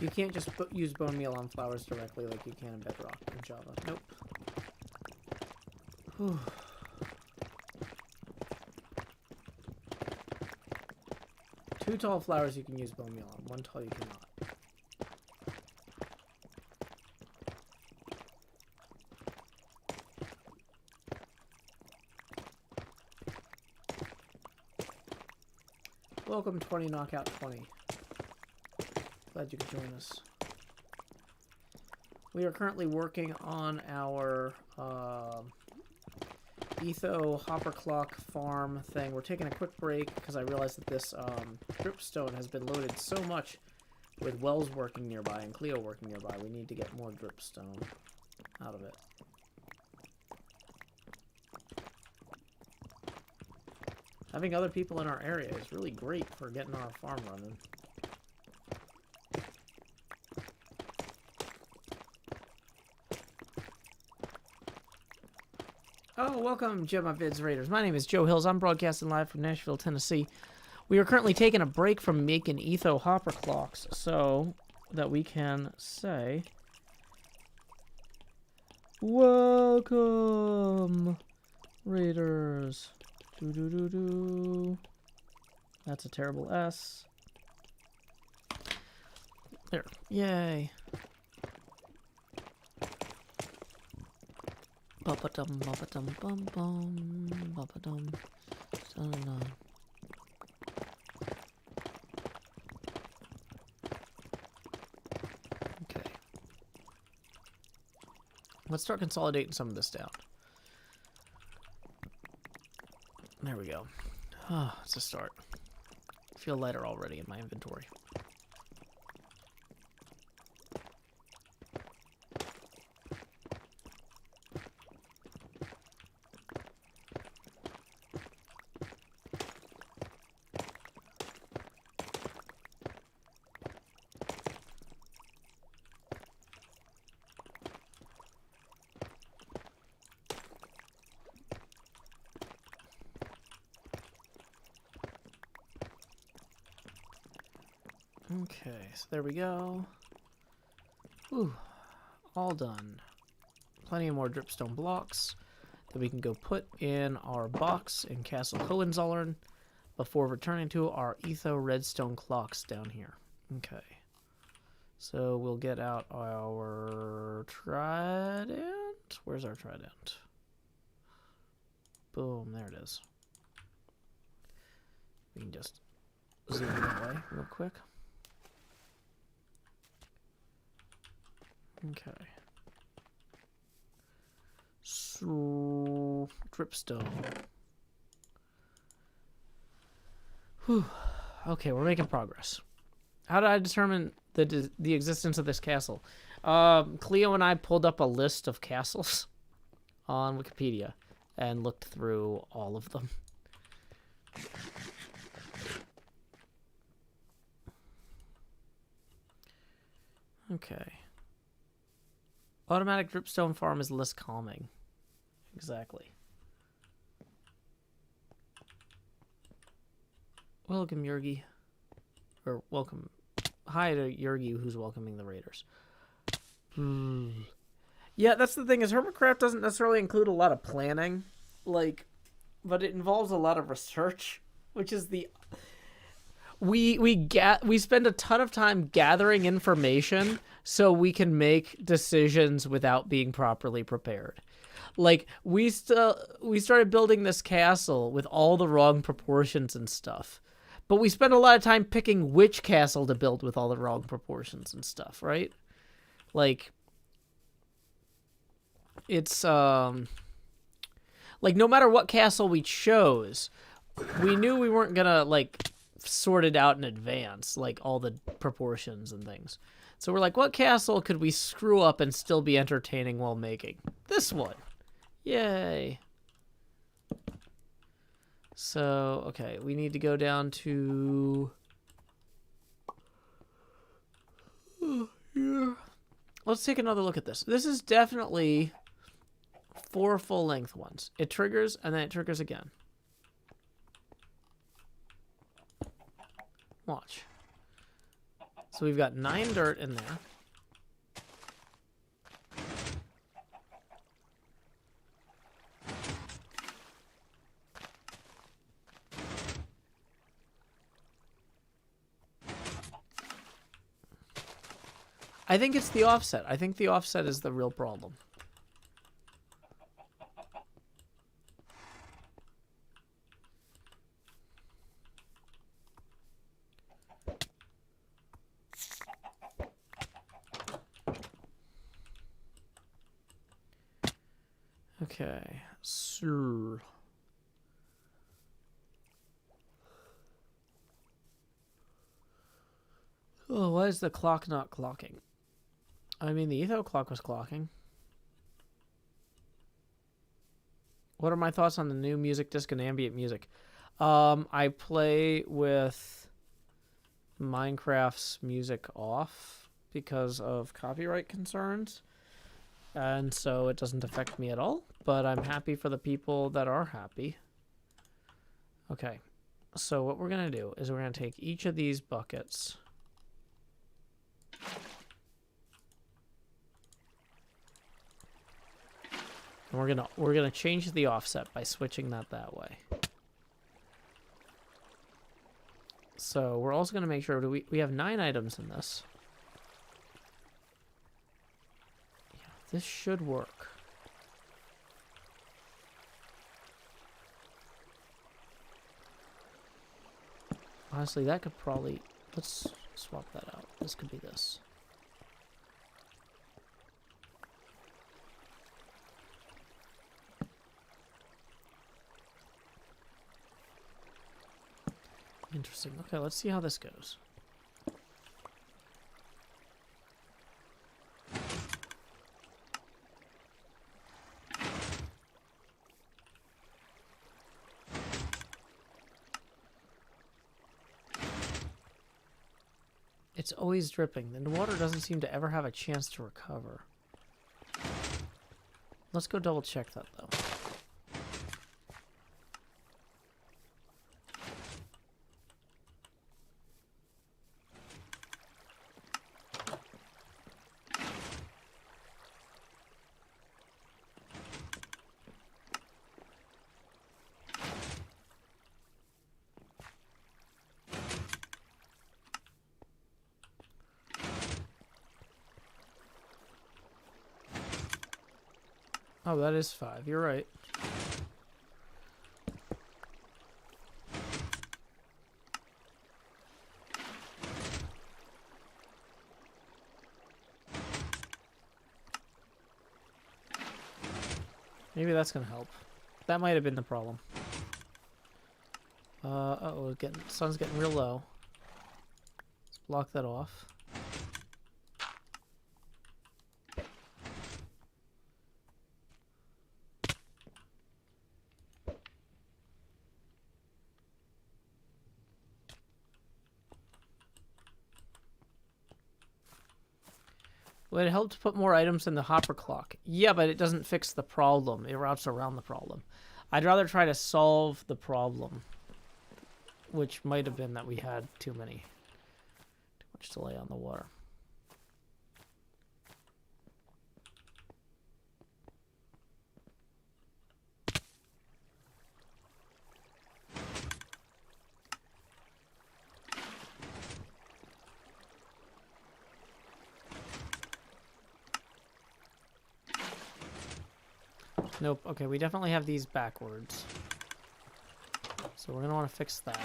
You can't just use bone meal on flowers directly like you can in Bedrock in Java. Nope. Whew. Two tall flowers you can use bone meal on. One tall you cannot. Welcome 20 Knockout 20. Glad you could join us. We are currently working on our Etho hopper clock farm thing. We're taking a quick break because I realized that this dripstone has been loaded so much with Wells working nearby and Cleo working nearby. We need to get more dripstone out of it. Having other people in our area is really great for getting our farm running. Oh, welcome, Gemma Vids Raiders. My name is Joe Hills. I'm broadcasting live from Nashville, Tennessee. We are currently taking a break from making Etho hopper clocks so that we can say, welcome, Raiders. Do-do-do-do. That's a terrible S. There. Yay. Ba-ba-dum, ba-ba-dum, bum-bum, ba-ba-dum, da-da-da. Let's start consolidating some of this down. There we go. Oh, it's a start. I feel lighter already in my inventory. Okay, so there we go. Ooh, all done. Plenty of more dripstone blocks that we can go put in our box in Castle Hohenzollern before returning to our Etho redstone clocks down here. Okay. So we'll get out our trident. Where's our trident? Boom, there it is. We can just zoom that way real quick. Okay. So, dripstone. Whew. Okay, we're making progress. How did I determine the existence of this castle? Cleo and I pulled up a list of castles on Wikipedia and looked through all of them. Okay. Automatic dripstone farm is less calming. Exactly. Welcome, Yurgi. Or welcome. Hi to Yurgi, who's welcoming the raiders. Yeah, that's the thing, is Hermitcraft doesn't necessarily include a lot of planning. Like, but it involves a lot of research, which is the... We spend a ton of time gathering information so we can make decisions without being properly prepared. Like, we started building this castle with all the wrong proportions and stuff. But we spent a lot of time picking which castle to build with all the wrong proportions and stuff, right? Like, it's like, no matter what castle we chose, we knew we weren't gonna like sort it out in advance, like all the proportions and things. So we're like, what castle could we screw up and still be entertaining while making? This one. Yay. So, okay, we need to go down to... here. Let's take another look at this. This is definitely 4 full-length ones. It triggers, and then it triggers again. Watch. So we've got 9 dirt in there. I think it's the offset. I think the offset is the real problem. Okay, so oh, why is the clock not clocking? I mean, the Etho clock was clocking. What are my thoughts on the new music disc and ambient music? I play with Minecraft's music off because of copyright concerns. And so it doesn't affect me at all, but I'm happy for the people that are happy. Okay, so what we're going to do is we're going to take each of these buckets. And we're gonna change the offset by switching that way. So we're also gonna make sure we have 9 items in this. Yeah, this should work. Honestly, that could probably... Let's swap that out. This could be this. Interesting. Okay, let's see how this goes. It's always dripping. The water doesn't seem to ever have a chance to recover. Let's go double check that though. Oh, that is 5. You're right. Maybe that's gonna help. That might have been the problem. Uh-oh, sun's getting real low. Let's block that off. Well, it helped put more items in the hopper clock. Yeah, but it doesn't fix the problem. It routes around the problem. I'd rather try to solve the problem, which might have been that we had too much delay on the water. Nope. Okay, we definitely have these backwards. So we're going to want to fix that.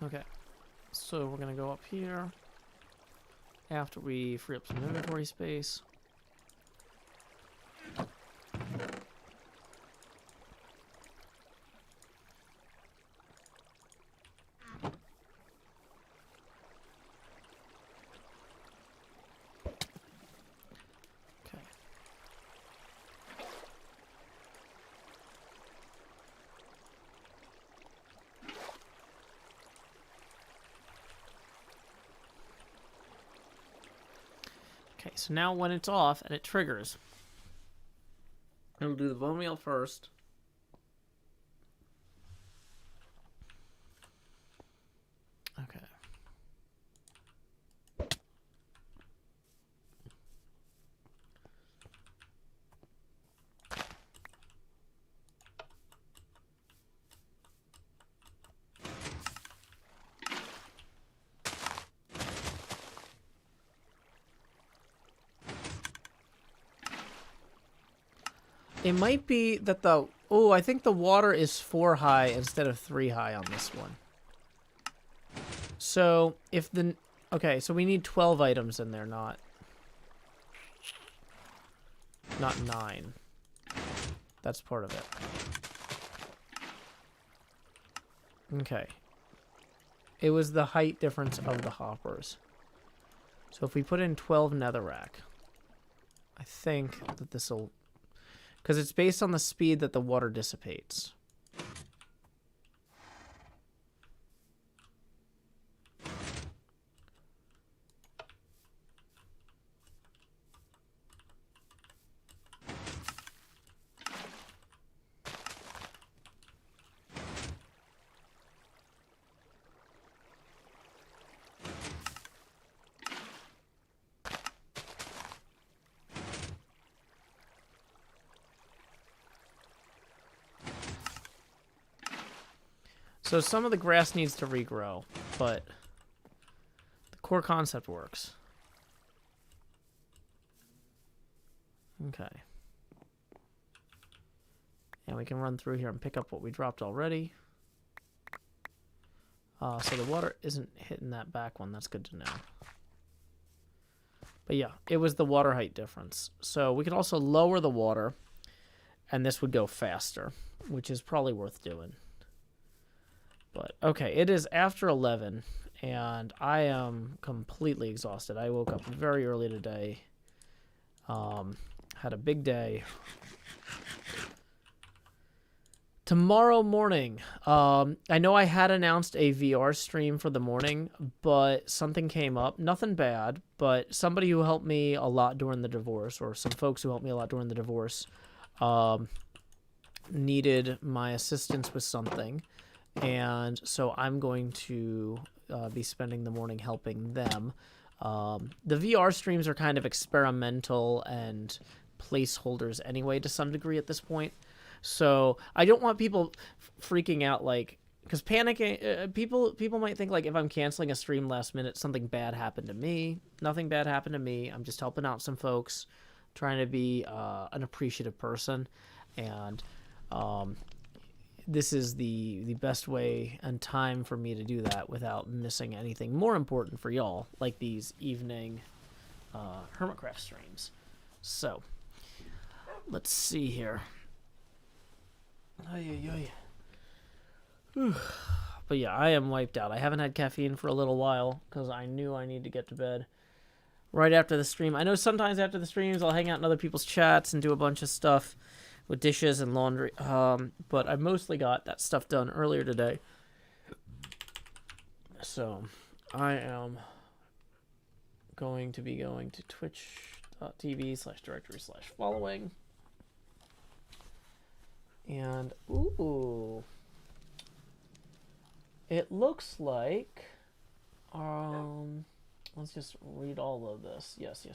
Okay. So we're going to go up here after we free up some inventory space. Okay, so now when it's off and it triggers, it'll do the bone meal first. Okay. It might be that the... Oh, I think the water is 4 high instead of 3 high on this one. So, if the... Okay, so we need 12 items in there, not 9. That's part of it. Okay. It was the height difference of the hoppers. So if we put in 12 netherrack, I think that this will... Because it's based on the speed that the water dissipates. So some of the grass needs to regrow, but the core concept works. Okay. And we can run through here and pick up what we dropped already. So the water isn't hitting that back one. That's good to know. But yeah, it was the water height difference. So we could also lower the water, and this would go faster, which is probably worth doing. But okay, it is after 11, and I am completely exhausted. I woke up very early today. Had a big day. Tomorrow morning, I know I had announced a VR stream for the morning, but something came up. Nothing bad, but somebody who helped me a lot during the divorce, or some folks who helped me a lot during the divorce, needed my assistance with something. And so I'm going to be spending the morning helping them. The VR streams are kind of experimental and placeholders anyway to some degree at this point. So I don't want people freaking out, like, because panicking, people might think, like, if I'm canceling a stream last minute, something bad happened to me. Nothing bad happened to me. I'm just helping out some folks, trying to be an appreciative person, and this is the best way and time for me to do that without missing anything more important for y'all, like these evening Hermitcraft streams. So let's see here. But yeah, I am wiped out. I haven't had caffeine for a little while because I knew I need to get to bed right after the stream. I know sometimes after the streams I'll hang out in other people's chats and do a bunch of stuff with dishes and laundry. But I mostly got that stuff done earlier today. So I am going to be going to twitch.tv/directory/following. And, ooh, it looks like, let's just read all of this. Yes.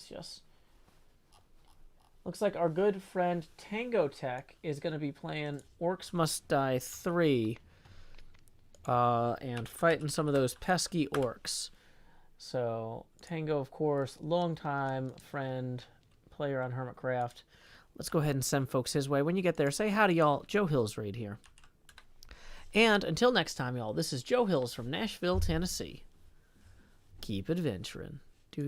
Looks like our good friend Tango Tech is going to be playing Orcs Must Die 3, and fighting some of those pesky orcs. So, Tango, of course, longtime friend, player on Hermitcraft. Let's go ahead and send folks his way. When you get there, say howdy, y'all. Joe Hills right here. And until next time, y'all, this is Joe Hills from Nashville, Tennessee. Keep adventuring.